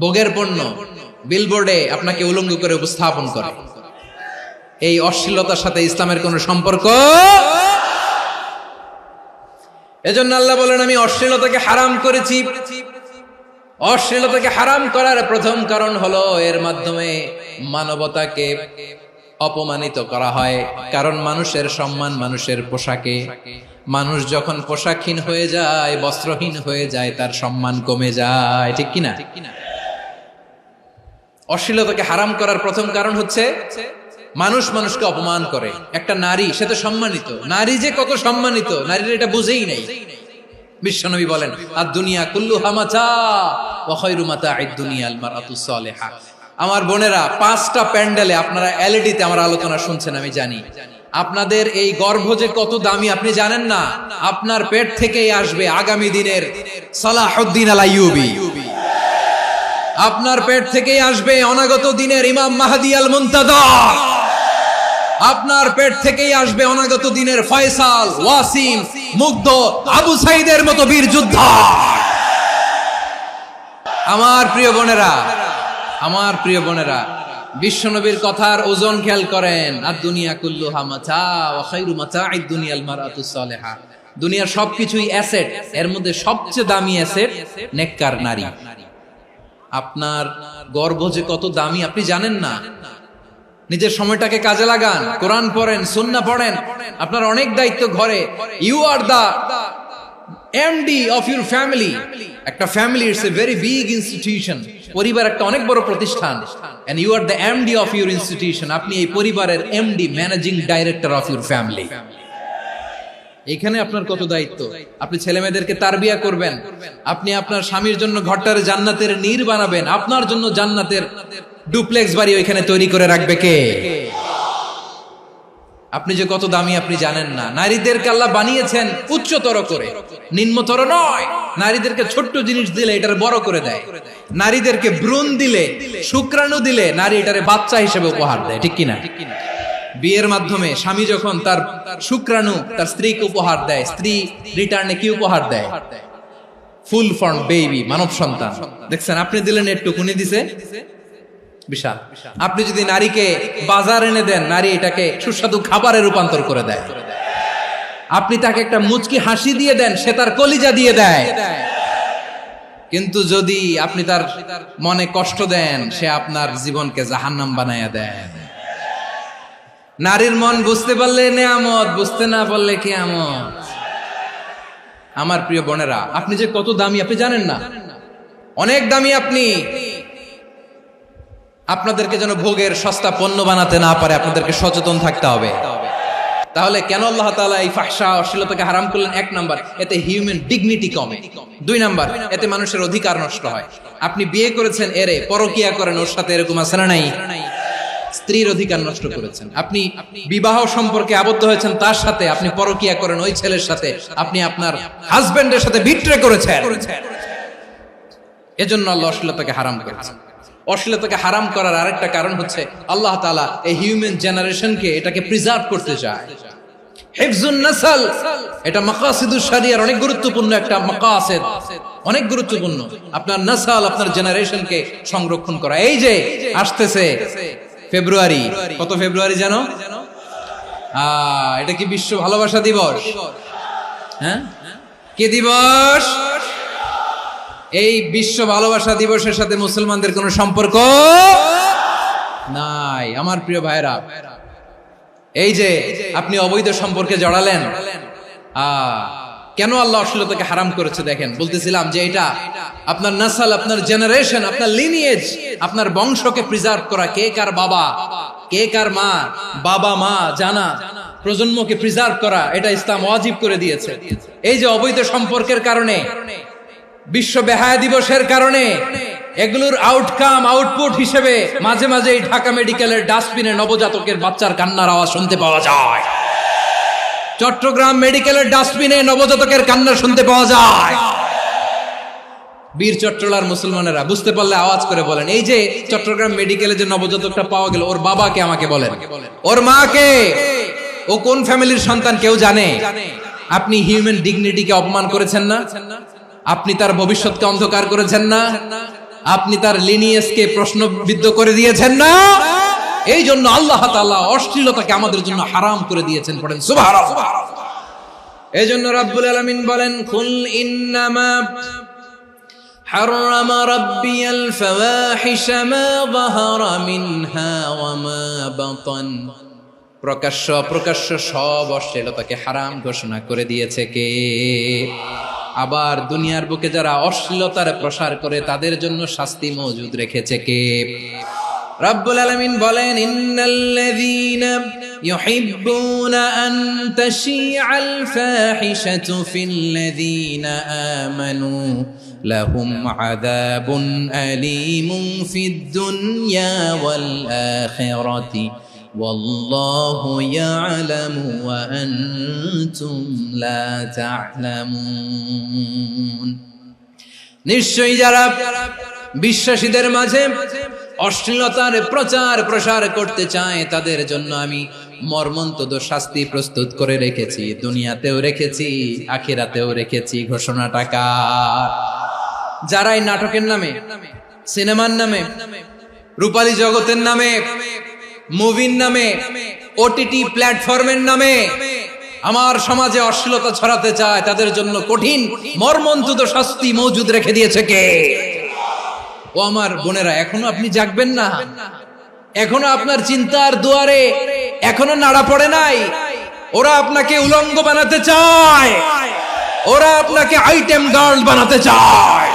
Speaker 2: ভোগের পণ্য, বিলবোর্ডে আপনাকে উলঙ্গ করে উপস্থাপন করে। এই অশ্লীলতার সাথে ইসলামের কোনো সম্পর্ক। এজন্য আল্লাহ বলেন, আমি অশ্লীলতাকে হারাম করেছি। অশ্লীলতাকে হারাম করার প্রথম কারণ হলো এর মাধ্যমে মানবতাকে অপমানিত করা হয়। কারণ মানুষের সম্মান মানুষের পোশাকে। মানুষ যখন পোশাকহীন হয়ে যায়, বস্ত্রহীন হয়ে যায়, তার সম্মান কমে যায়। ঠিক কিনা? অশ্লীলতাকে হারাম করার প্রথম কারণ হচ্ছে মানুষ মানুষকে অপমান করে। একটা নারী, সে তো সম্মানিত, নারী যে কত সম্মানিত নারীরা এটা বুঝেই নাই। বিশ্বনবী বলেন, আর দুনিয়া কুল্লুহা মাতা ওয়া খায়রু মাতা'আদ দুনিয়া আল মারআতুস সালিহা। আমার বোনেরা, 5টা প্যান্ডেলে আপনারা এলইডিতে আমার আলোচনা শুনছেন, আমি জানি। আপনাদের এই গর্ভ যে কত দামি আপনি জানেন না। আপনার পেট থেকেই আসবে আগামী দিনের সালাহুদ্দিন আল আইয়ুবী। আপনার পেট থেকেই আসবে অনাগত দিনের ইমাম মাহদী আল মুনতাযর। আপনার পেট থেকেই আসবে অনাগত দিনের ফয়সাল, ওয়াসিম, মুগ্ধ, আবু সাইদের মতো বীর যোদ্ধা। আমার প্রিয় বোনেরা, আমার প্রিয় বোনেরা, বিশ্বনবীর কথার ওজন খেয়াল করেন। আর দুনিয়া কুল্লুহা মাতা ওয়া খায়রু মাতা'আদ দুনিয়া আল মারআতুস সালিহা। দুনিয়ার সবকিছুই অ্যাসেট, এর মধ্যে সবচেয়ে দামি অ্যাসেট নেককার নারী। আপনার গর্ভ যে কত দামি আপনি জানেন না। নিজের সময়টাকে কাজে লাগান, কোরআন পড়েন, সুন্নাহ পড়েন। আপনার অনেক দায়িত্ব ঘরে। You are the MD of your family. একটা family it's a very big institution. পরিবার একটা অনেক বড় প্রতিষ্ঠান। And you are the MD of your institution. আপনি এই পরিবারের MD, managing director of your family. এখানে আপনার কত দায়িত্ব। আপনি ছেলে মেয়েদেরকে তারবিয়া করবেন, আপনি আপনার স্বামীর জন্য ঘরটার জান্নাতের নীর বানাবেন, আপনার জন্য জান্নাতের ডুপ্লেক্স বাড়ি ওইখানে তৈরি করে রাখবে কে? আপনি যে কত দামি আপনি জানেন না। নারীদেরকে আল্লাহ বানিয়েছেন উচ্চতর করে, নিম্নতর নয়। নারীদেরকে ছোট্ট জিনিস দিলে এটারে বড় করে দেয়। নারীদেরকে ভ্রূণ দিলে, শুক্রাণু দিলে নারী এটারে বাচ্চা হিসেবে উপহার দেয়, ঠিক কিনা? বিয়ের মাধ্যমে স্বামী যখন তার শুক্রাণু তার স্ত্রীকে উপহার দেয়, স্ত্রী রিটার্নে কি উপহার দেয়? ফুল ফর্ম বেবি, মানব সন্তান। দেখছেন, আপনি দিলেন একটু, উনি দিছে বিশাল। আপনি যদি নারীকে বাজার এনে দেন, নারী এটাকে সুস্বাদু খাবারে রূপান্তর করে দেয়। আপনি তাকে একটা মুচকি হাসি দিয়ে দেন, সে তার কলিজা দিয়ে দেয়। কিন্তু যদি আপনি তার মনে কষ্ট দেন, সে আপনার জীবনকে জাহান্নাম বানায়া দেয়। নারীর মন বুঝতে পারলে নেয়ামত, বুঝতে না পারলে কিয়ামত। আমার প্রিয় বোনেরা, আপনি যে কত দামি আপনি জানেন না। অনেক দামি আপনি। আপনাদেরকে যেন ভোগের সস্তা পণ্য বানাতে না পারে, আপনাদেরকে সচেতন থাকতে হবে। তাহলে কেন আল্লাহ তাআলা এই ফাহশা, অশ্লীলতাকে হারাম করলেন? 1 নাম্বার, এতে হিউম্যান ডিগনিটি কমে। 2 নাম্বার, এতে মানুষের অধিকার নষ্ট হয়। আপনি বিয়ে করেছেন, এরে পরকিয়া করেন, ওর সাথে এরকম আছে না নাই? স্ত্রীর অধিকার নষ্ট করেছেন। আপনি বিবাহ সম্পর্কে আবদ্ধ হয়েছেন তার সাথে, আপনি পরকিয়া করেন ওই ছেলের সাথে, আপনি আপনার হাজবেন্ডের সাথে বিট্রে করেছেন। এজন্য আল্লাহ অশ্লীলতাকে হারাম করেছেন। অশ্লীলতাকে হারাম করার আরেকটা কারণ হচ্ছে আল্লাহ তাআলা এই হিউম্যান জেনারেশনকে এটাকে প্রিজার্ভ করতে চায়। হিফজুন নাসল, এটা মাকাসিদুশ শরিয়ার অনেক গুরুত্বপূর্ণ একটা মাকাসিদ, অনেক গুরুত্বপূর্ণ। আপনার নাসল, আপনার জেনারেশনকে সংরক্ষণ করা। এই যে আসতেছে ফেব্রুয়ারি, কত ফেব্রুয়ারি জানো? এটা কি বিশ্ব ভালোবাসা দিবস? হ্যাঁ, কি দিবস? এই বিশ্ব ভালোবাসা দিবসের সাথে মুসলমানদের কোনো সম্পর্ক নাই। আমার প্রিয় ভাইরা, এই যে আপনি অবৈধ সম্পর্কে জড়ালেন, কেন আল্লাহ অশ্লীলতাকে হারাম করেছে দেখেন। বলতেছিলাম যে এটা আপনার নাসল, আপনার জেনারেশন, আপনার লিনিয়েজ, আপনার বংশকে প্রিজার্ভ করা। কে কার বাবা, কে কার মা, বাবা মা জানা, প্রজন্মকে প্রিজার্ভ করা, এটা ইসলাম ওয়াজিব করে দিয়েছে। এই যে অবৈধ সম্পর্কের কারণে, বিশ্ব বেহায়া দিবসের কারণে, এগুলোর আউটকাম, আউটপুট হিসেবে মাঝে মাঝে ঢাকা মেডিকেলের ডাস্টবিনে নবজাতকের বাচ্চার কান্নার আওয়াজ শুনতে পাওয়া যায়। চট্টগ্রাম মেডিকেলের ডাস্টবিনে নবজাতকের কান্না শুনতে পাওয়া যায়। বীর চট্টলার মুসলমানেরা বুঝতে পারলে আওয়াজ করে বলেন, এই যে চট্টগ্রাম মেডিকেলে যে নবজাতকটা পাওয়া গেল, ওর বাবাকে আমাকে বলেন, ওর মাকে, ও কোন ফ্যামিলির সন্তান কেউ জানে? আপনি হিউম্যান ডিগনিটিকে অপমান করেছেন না? আপনি তার ভবিষ্যৎকে অন্ধকার করেছেন না? আপনি তার লিনিয়েজকে প্রশ্নবিদ্ধ করে দিয়েছেন না? এই জন্য আল্লাহ তাআলা অশ্লীলতাকে আমাদের জন্য হারাম করে দিয়েছেন। পড়েন সুবহানাল্লাহ। এই জন্য রাব্বুল আলামিন বলেন, কুল ইন্নামা হারামা রাব্বিয়াল ফাওয়াহিশা মা যাহারা মিনহা ওয়া মা বাতান। প্রকাশ্য অপ্রকাশ্য সব অশ্লীলতাকে হারাম ঘোষণা করে দিয়েছে কে? আবার দুনিয়ার বুকে যারা অশ্লীলতার প্রসার করে তাদের জন্য শাস্তি মজুদ রেখেছে কে? রব্বুল আলামিন বলেন, ইন্নাল্লাযীনা ইউহিব্বুনা আন তাশিআল ফাহিশাতু ফিল্লাযীনা আমানু লাহুম আযাবুন আলীমুন ফিদ দুনিয়া ওয়াল আখিরাতি ওয়াল্লাহু ইয়ালামু ওয়া আনতুম লা তা'লামুন। নিশ্চয়ই যারা বিশ্বাসীদের মাঝে অশ্লীলতার প্রচার প্রসার করতে চায় তাদের জন্য আমি মর্মন্তুদ শাস্তি প্রস্তুত করে রেখেছি, দুনিয়াতেও রেখেছি, আখিরাতেও রেখেছি। ঘোষণাটা কার? যারাই নাটকের নামে, সিনেমার নামে, রূপালী জগতের নামে, মুভির নামে, ওটিটি প্ল্যাটফর্মের নামে আমার সমাজে অশ্লীলতা ছড়াতে চায় তাদের জন্য কঠিন মর্মন্তুদ শাস্তি মজুদ রেখে দিয়েছে কে? ও আমার বোনেরা, এখনো আপনি জাগবেন না? এখনো আপনার চিন্তার দুয়ারে এখনো নাড়া পড়ে নাই? ওরা আপনাকে উলঙ্গ বানাতে চায়, ওরা আপনাকে আইটেম গার্ল বানাতে চায়।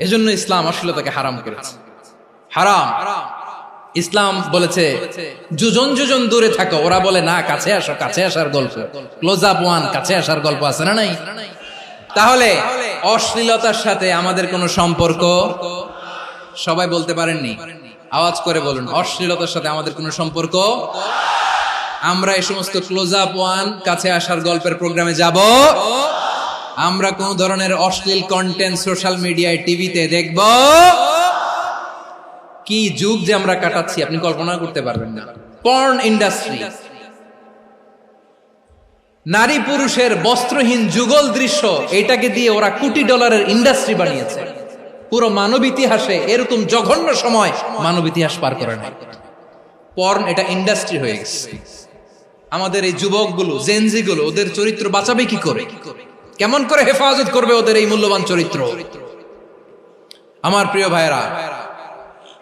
Speaker 2: এজন্য ইসলাম অশ্লীলতাকে হারাম করেছে। হারাম। ইসলাম বলেছে যোজন যোজন দূরে থাকো, ওরা বলে না কাছে আসো, কাছে আসার গল্প, ক্লোজ আপ ওয়ান, কাছে আসার গল্প আছে না নাই? তাহলে অশ্লীলতার সাথে আমাদের কোনো সম্পর্ক? সবাই বলতে পারেননি, আওয়াজ করে বলুন, অশ্লীলতার সাথে আমাদের কোনো সম্পর্ক? আমরা এই সমস্ত ক্লোজ আপ ওয়ান, কাছে আসার গল্পের প্রোগ্রামে যাব? আমরা কোন ধরনের অশ্লীল কন্টেন্ট সোশ্যাল মিডিয়ায়, টিভিতে দেখব? কি যুগ যে আমরা কাটাচ্ছি আপনি কল্পনা করতে পারবেন না। পর্ন ইন্ডাস্ট্রি, নারী পুরুষের বস্ত্রহীন যুগল দৃশ্য, এটাকে দিয়ে ওরা কোটি ডলারের ইন্ডাস্ট্রি বানিয়েছে। পুরো মানব ইতিহাসে এরকম জঘন্য সময় মানব ইতিহাস পার করে নাই। পর্ন এটা ইন্ডাস্ট্রি হয়ে গেছে। আমাদের এই যুবকগুলো, জেনজিগুলো, ওদের চরিত্র বাঁচাবে কি করে? কেমন করে হেফাজত করবে ওদের এই মূল্যবান চরিত্র? আমার প্রিয় ভাইরা,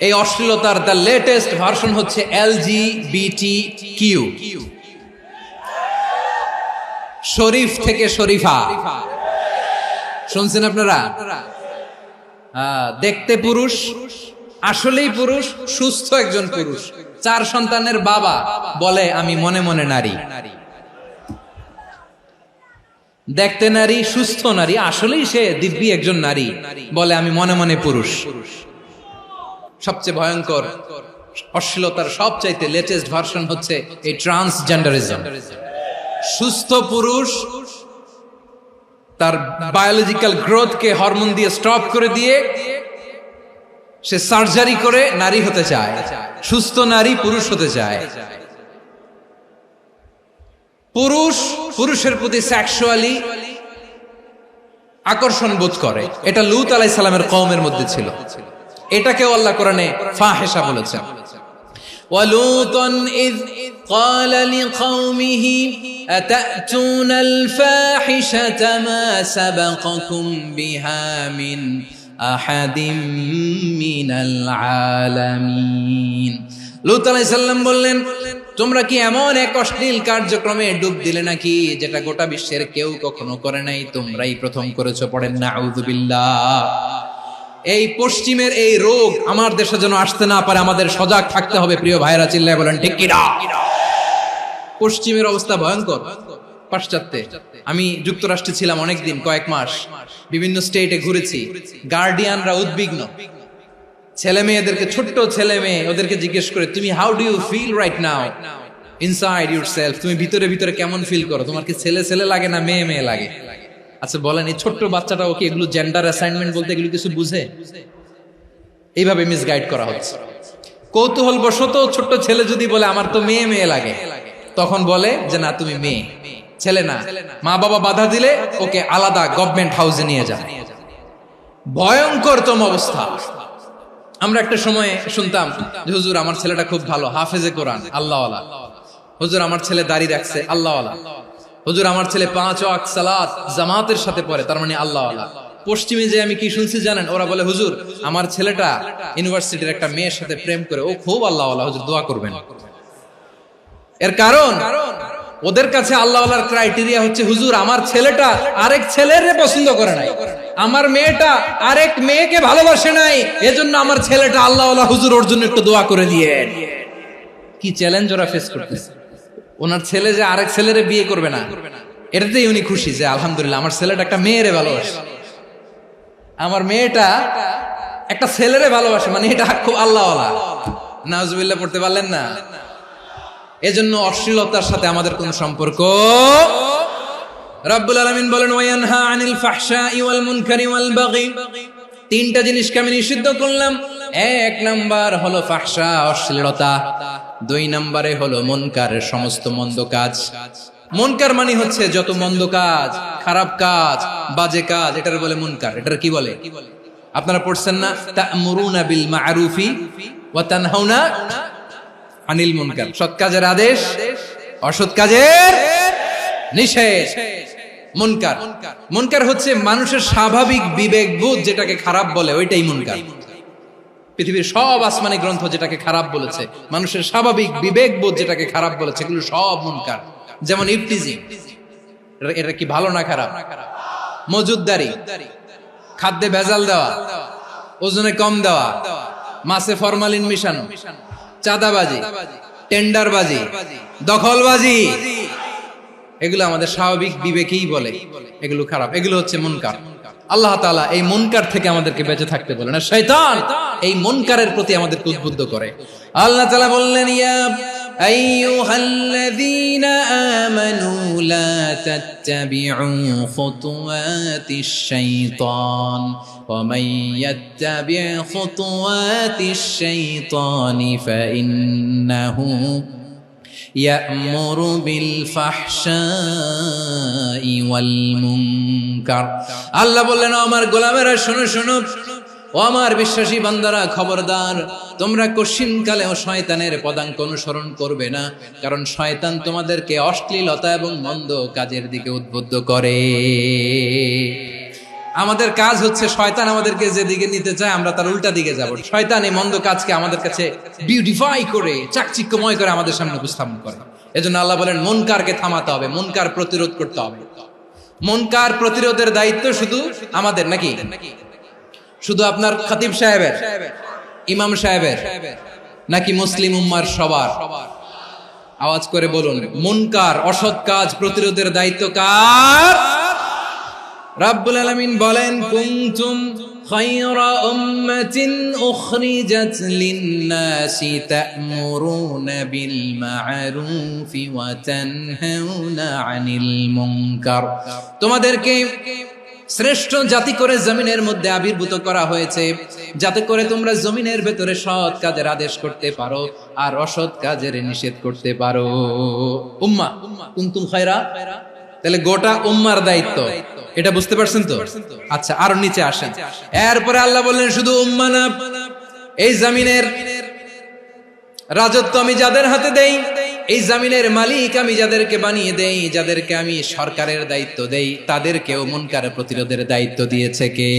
Speaker 2: এই অশ্লীলতার দ্য লেটেস্ট ভার্সন হচ্ছে LGBTQ, শরীফ থেকে শরীফা। শুনছেন আপনারা? দেখতে পুরুষ, আসলেই পুরুষ, সুস্থ একজন পুরুষ, 4 সন্তানের বাবা, বলে আমি মনে মনে নারী। দেখতে নারী, সুস্থ নারী, আসলেই সে দিব্যি একজন নারী, বলে আমি মনে মনে পুরুষ। সবচেয়ে ভয়ঙ্কর অশ্লীলতার সবচাইতে লেটেস্ট ভার্সন হচ্ছে এই ট্রান্সজেন্ডারিজম। সুস্থ পুরুষ তার বায়োলজিক্যাল গ্রোথকে হরমোন দিয়ে স্টপ করে দিয়ে সে সার্জারি করে নারী হতে চায়। সুস্থ নারী পুরুষ হতে চায়। পুরুষ পুরুষের প্রতি সেক্সুয়ালি আকর্ষণ বোধ করে। এটা লূত আলাইহিস সালামের কওমের মধ্যে ছিল। এটাকেও আল্লাহ কোরআনে ফাহিশা বলেছেন। ওয়ালুতান ইয ক্বালা লিকাওমিহি আতা'তুনাল ফাহিশাতা মা সাবাকাকুম বিহা মিন আহাদিম মিনাল আলামিন। লূত আলাইহিস সালাম বললেন, তোমরা কি এমন এক অশ্লীল কার্যক্রমে ডুব দিলে নাকি যেটা গোটা বিশ্বের কেউ কখনো করে নাই, তোমরাই প্রথম করেছো। পড়েন নাউযুবিল্লাহ। এই পশ্চিমের এই রোগ আমার দেশে যেন আসতে না পারে, আমাদের সজাগ থাকতে হবে। প্রিয় ভাইরা চিল্লায় বলেন ঠিক কি না? পশ্চিমের অবস্থা ভয়ঙ্কর। পাশ্চাত্যে, আমি যুক্তরাষ্ট্রে ছিলাম অনেকদিন, কয়েক মাস, বিভিন্ন স্টেটে ঘুরেছি। গার্ডিয়ানরা উদ্বিগ্ন, ছেলে মেয়েদেরকে, ছোট্ট ছেলে মেয়ে, ওদেরকে জিজ্ঞেস করে, তুমি how do you feel right now inside yourself? তুমি ভিতরে ভিতরে কেমন ফিল করো? তোমার কি ছেলে ছেলে লাগে না মেয়ে মেয়ে লাগে? আচ্ছা বলেন, এই ছোট্ট বাচ্চাটা ওকে এগুলো জেন্ডার অ্যাসাইনমেন্ট বলতে এগুলো কিছু বুঝে? এইভাবে মিসগাইড করা হচ্ছে। কৌতূহল বশত ছোট্ট ছেলে যদি বলে আমার তো মেয়ে মেয়ে লাগে, তখন বলে যে না তুমি মেয়ে, ছেলে না। মা বাবা বাধা দিলে ওকে আলাদা গভর্নমেন্ট হাউসে নিয়ে যায়। ভয়ঙ্করতম অবস্থা। আমরা একটা সময় শুনতাম যে হুজুর আমার ছেলেটা খুব ভালো, হাফেজে কোরআন, আল্লাহওয়ালা। হুজুর আমার ছেলে দাড়ি রাখছে, আল্লাহওয়ালা। হুজুর আমার ছেলে 5 ওয়াক্ত সালাত জামাতের সাথে পড়ে, তার মানে আল্লাহওয়ালা। পশ্চিমে যে আমি কি শুনছি জানেন? ওরা বলে হুজুর আমার ছেলেটা ইউনিভার্সিটির একটা মেয়ের সাথে প্রেম করে, ও খুব আল্লাহওয়ালা, হুজুর দোয়া করবেন। এর কারণ ওদের কাছে আল্লাহওয়ালার ক্রাইটেরিয়া হচ্ছে, হুজুর আমার ছেলেটা আরেক ছেলের পছন্দ করে নাই, আমার মেয়েটা আরেক মেয়েকে ভালোবাসে নাই, এজন্য আমার ছেলেটা আল্লাহওয়ালা, হুজুর ওর জন্য একটু দোয়া করে দিয়ে। কি চ্যালেঞ্জ ওরা ফেস করতেছে। ওনার ছেলে যে আরেক ছেলেরে বিয়ে করবে না, এটাতেই উনি খুশি যে আলহামদুলিল্লাহ আমার ছেলেটা একটা মেয়েরে ভালোবাসে, আমার মেয়েটা একটা ছেলেরে ভালোবাসে, মানে এটা খুব আল্লাহওয়ালা। নাউজুবিল্লাহ পড়তে পারলেন না? এজন্য অশ্লীলতার সাথে আমাদের কোন সম্পর্ক। রব্বুল আলামিন বলেন ওয়ায়ানহা আনিল ফাহশাই ওয়াল মুনকারি ওয়াল বাগি, তিনটা জিনিসকে আমি নিষিদ্ধ করলাম। এক নাম্বার হলো ফাহশা, অশ্লীলতা। দুই নম্বরে হলো মুনকারের সমস্ত মন্দ কাজ। মুনকার মানে হচ্ছে যত মন্দ কাজ, খারাপ কাজ, বাজে কাজ, এটার বলে মুনকার। এটার কি বলে? আপনারা পড়ছেন না, তা'মুরুনা বিল মা'রুফি ওয়া তানহাউনা আনিল মুনকার। সৎ কাজের আদেশ, অসৎ কাজের নিষেধ। মুনকার, মুনকার হচ্ছে মানুষের স্বাভাবিক বিবেক বোধ যেটাকে খারাপ বলে, ওইটাই মুনকার। পৃথিবীর সব আসমানি গ্রন্থ যেটাকে খারাপ বলেছে, মানুষের স্বাভাবিক বিবেক বোধ যেটাকে খারাপ বলেছে, এগুলো সব মুনকার। যেমন ইফতিজিং, এটা কি ভালো না খারাপ? মজুদদারি, খাদ্যে ভেজাল দেওয়া, ওজনে কম দেওয়া, মাছে ফরমালিন মিশানো, চাঁদাবাজি, টেন্ডারবাজি, দখলবাজি, এগুলো আমাদের স্বাভাবিক বিবেকেই বলে এগুলো খারাপ, এগুলো হচ্ছে মুনকার। আল্লাহ তাআলা এই মুনকার থেকে আমাদেরকে বেঁচে থাকতে বলেন, আর শয়তান এই মুনকারের প্রতি আমাদেরকে উদ্বুদ্ধ করে। আল্লাহ তাআলা বললেন, ইয়া আইয়ুহাল্লাযীনা আমানু লা তাত্তাবিউ খুতুওয়াতিশ শাইতান ওয়া মান ইয়াত্তাবি' খুতুওয়াতিশ শাইতানি ফাইন্নাহু ইয়া'মুরু বিল ফাহশাই ওয়াল মুনকার। আল্লাহ বললেন, আমার গোলামেরা শোনো শোনো, ও আমার বিশ্বাসী বান্দারা খবরদার, তোমরা কশিনকালেও শয়তানের পদাঙ্ক অনুসরণ করবে না, কারণ শয়তান তোমাদেরকে অশ্লীলতা এবং মন্দ কাজের দিকে উদ্বুদ্ধ করে। আমাদের কাজ হচ্ছে শয়তান আমাদেরকে যেদিকে নিতে চায় আমরা তার উল্টা দিকে যাব। শয়তান এই মন্দ কাজকে আমাদের কাছে বিউটিফাই করে, চাকচিক্যময় করে আমাদের সামনে উপস্থাপন করে। এজন্য আল্লাহ বলেন মুনকারকে থামাতে হবে, মুনকার প্রতিরোধ করতে হবে। মুনকার প্রতিরোধের দায়িত্ব শুধু আমাদের নাকি? শুধু আপনার খতিব সাহেবের, ইমাম সাহেবের, নাকি মুসলিম উম্মার সবার? আওয়াজ করে বলুন, মুনকার অসৎ কাজ প্রতিরোধের দায়িত্ব কার? রাব্বুল আলামিন বলেন, কুনতুম খায়রা উম্মাতিন উখরিজাত লিন-নাসি তা'মুরুনা বিল মা'রুফি ওয়া তানহাউনা আনিল মুনকার। তোমাদেরকে শ্রেষ্ঠ জাতি করে জমিনের মধ্যে আবির্ভূত করা হয়েছে, যাতে করে তোমরা জমিনের ভেতরে সৎ কাজের আদেশ করতে পারো আর অসৎ কাজের নিষেধ করতে পারো। উম্মাহ, কুনতুম খায়রা, তাহলে গোটা উম্মার দায়িত্ব, এটা বুঝতে পারছেন তো? আচ্ছা, আরো নিচে আসেন। এরপরে আল্লাহ বললেন, শুধু উম্মাহ না, এই জমিনের রাজত্ব আমি যাদের হাতে দেই, এই জমিনের মালিক আমি যাদেরকে বানিয়ে দেই, যাদেরকে আমি সরকারের দায়িত্ব দেই, তাদেরকেও মুনকার প্রতিরোধের দায়িত্ব দিয়েছে কে?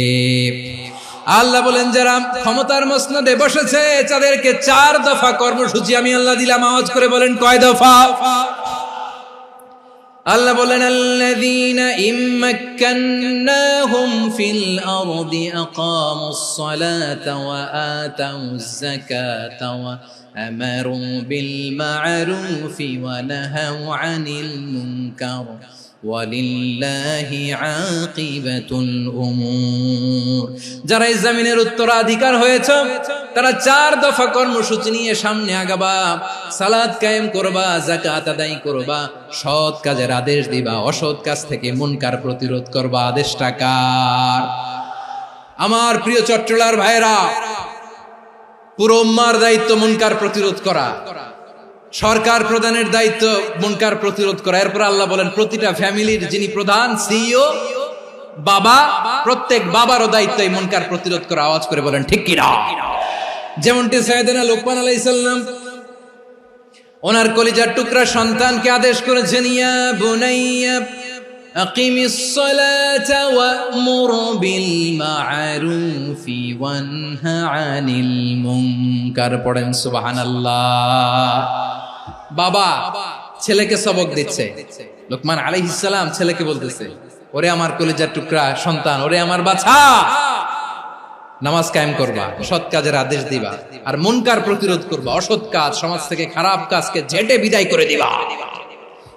Speaker 2: আল্লাহ বলেন, যারা ক্ষমতার মসনদে বসেছে তাদেরকে 4 দফা কর্মসূচি আমি আল্লাহ দিলাম। আওয়াজ করে বলেন, কয় দফা? আল্লাহ বলেন, আল্লাযীনা ইম্মাক্কান্নাহুম ফিল আরদি আকামুস সালাতা ওয়া আতাউয যাকাতা ওয়া আমারু বিল মা'রুফি ওয়া নাহাউ আনিল মুনকার ওয়ালিল্লাহি আকিবাতুল উমুর। যারা এই জমিনের উত্তরাধিকার হয়েছে তারা 4 দফা কর্মসূচি নিয়ে সামনে আগাবা। সালাত কায়েম করবা, যাকাত আদায় করবা, সৎ কাজের আদেশ দিবা, অসৎ কাজ থেকে মুনকার প্রতিরোধ করবা। আদেশটা কার? আমার প্রিয় চট্টলার ভাইরা, পুরো উম্মার দায়িত্ব মুনকার প্রতিরোধ করা, সরকার প্রধানের দায়িত্ব মুনকার প্রতিরোধ করা। এরপর আল্লাহ বলেন, প্রতিটা ফ্যামিলির যিনি প্রধান, সিইও, বাবা, প্রত্যেক বাবারও দায়িত্ব এই মুনকার প্রতিরোধ করা। আওয়াজ করে বলেন ঠিক কিনা? যেমনটি সাইয়েদনা লোকমান আলাইহিস সালাম ওনার কলিজার টুকরা সন্তানকে আদেশ করেছেন, ইয়া বুনাইয়া আকিমিস সালাতা ওয়া'মুর বিল মা'রুফি ওয়ানহা আনিল মুনকার। পড়েন সুবহানাল্লাহ। বাবা ছেলেকে সবক দিচ্ছে। লোকমান আলাইহিস সালাম ছেলেকে বলতেছে, ওরে আমার কলিজার টুকরা সন্তান, ওরে আমার বাছা, নামাজ কায়েম করবা, সৎ কাজের আদেশ দিবা, আর মুনকার প্রতিরোধ করবা, অসৎ কাজ, সমাজ থেকে খারাপ কাজকে ঝেঁটে বিদায় করে দিবা।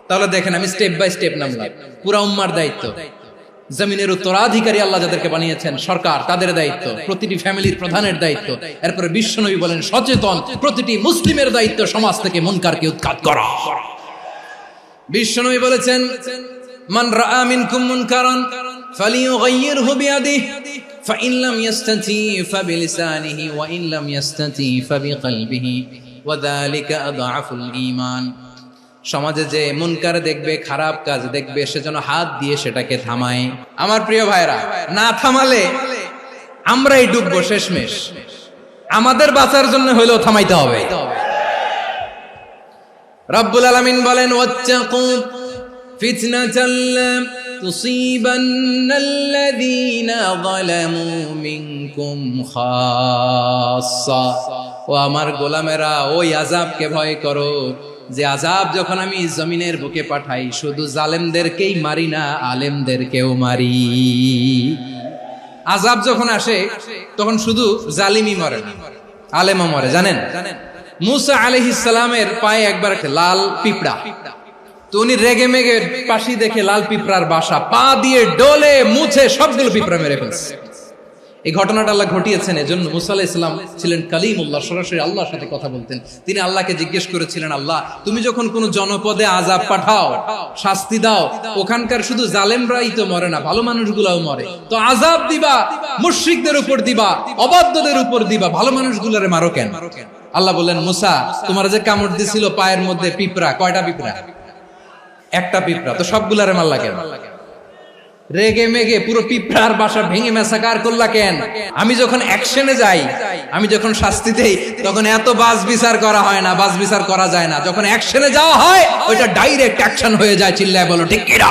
Speaker 2: তাহলে দেখেন আমি স্টেপ বাই স্টেপ নামলাম। পুরা উম্মার দায়িত্ব, জমিনের উত্তরাধিকারী আল্লাহ যাদেরকে বানিয়েছেন সরকার, তাদের দায়িত্ব, প্রতিটি ফ্যামিলির প্রধানের দায়িত্ব, এরপরে বিশ্বনবী বলেন সচেতন প্রতিটি মুসলিমের দায়িত্ব সমাজ থেকে মুনকারকে উৎখাত করা। বিশ্বনবী বলেছেন, মান রাআ মিনকুম মুনকারান ফালিয়ুগাইয়িরহু বিয়াদিহি ফাইন লাম ইয়াস্তাতি ফাবিলিসানিহি ওয়া ইন লাম ইয়াস্তাতি ফাবিকলবিহি ওয়া যালিকা আযআফুল ঈমান। সমাজে যে মুনকার দেখবে, খারাপ কাজ দেখবে, সেজন্য হাত দিয়ে সেটাকে থামায়। আমার প্রিয় ভাইরা, না থামালে আমরাই ডুববো শেষমেশ। আমাদের বাঁচার জন্য হইলেও থামাইতে হবে। রব্বুল আলামিন বলেন, ওয়াত্তাকু ফিতনাতাল লা তুসিবান্নাল্লাযীনা যালামু মিনকুম খাসসা। ও আমার গোলামেরা, ওই আযাবকে ভয় করো যে আযাব যখন আমি জমিনের বুকে পাঠাই শুধু জালেমদেরকেই মারি না, আলেমদেরকেও মারি। আযাব যখন আসে তখন শুধু জালিমই মরে না, আলেমও মরে। জানেন, মুসা আলাইহিস সালামের পায়ে একবার একটা লাল পিঁপড়া, তো উনি রেগে মেগে পাশি দেখে লাল পিঁপড়ার বাসা, পা দিয়ে ডলে মুছে সবগুলো পিঁপড়া মেরে ফেলছে। এই ঘটনাটা আল্লাহ ঘটিয়েছেন এজন্য মুসা আলাইহিস সালাম ছিলেন কালিমুল্লাহ, সরাসরি আল্লাহর সাথে কথা বলতেন। তিনি আল্লাহকে জিজ্ঞেস করেছিলেন, আল্লাহ তুমি যখন কোন জনপদে আযাব পাঠাও, শাস্তি দাও, ওখানকার শুধু জালেমরাই তো মরে না, ভালো মানুষগুলাও মরে, তো আযাব দিবা মুশরিকদের উপর দিবা, অবাধ্যদের উপর দিবা, ভালো মানুষগুলোরে মারো কেন? আল্লাহ বললেন, মুসা তোমার যে কামড় দিছিল পায়ের মধ্যে পিঁপড়া, কয়টা পিঁপড়া? একটা পিঁপড়া, তো সবগুলারে মারলা কেন? রেগে মেগে পুরো পিঁপড়ার বাসা ভেঙে মেসাকার করলা কেন? আমি যখন অ্যাকশনে যাই, আমি যখন শাস্তি দেই, তখন এত বাস বিচার করা হয় না, বাস বিচার করা যায় না। যখন অ্যাকশনে যাওয়া হয় ওইটা ডাইরেক্ট অ্যাকশন হয়ে যায়। চিল্লায় বলো ঠিক কিনা?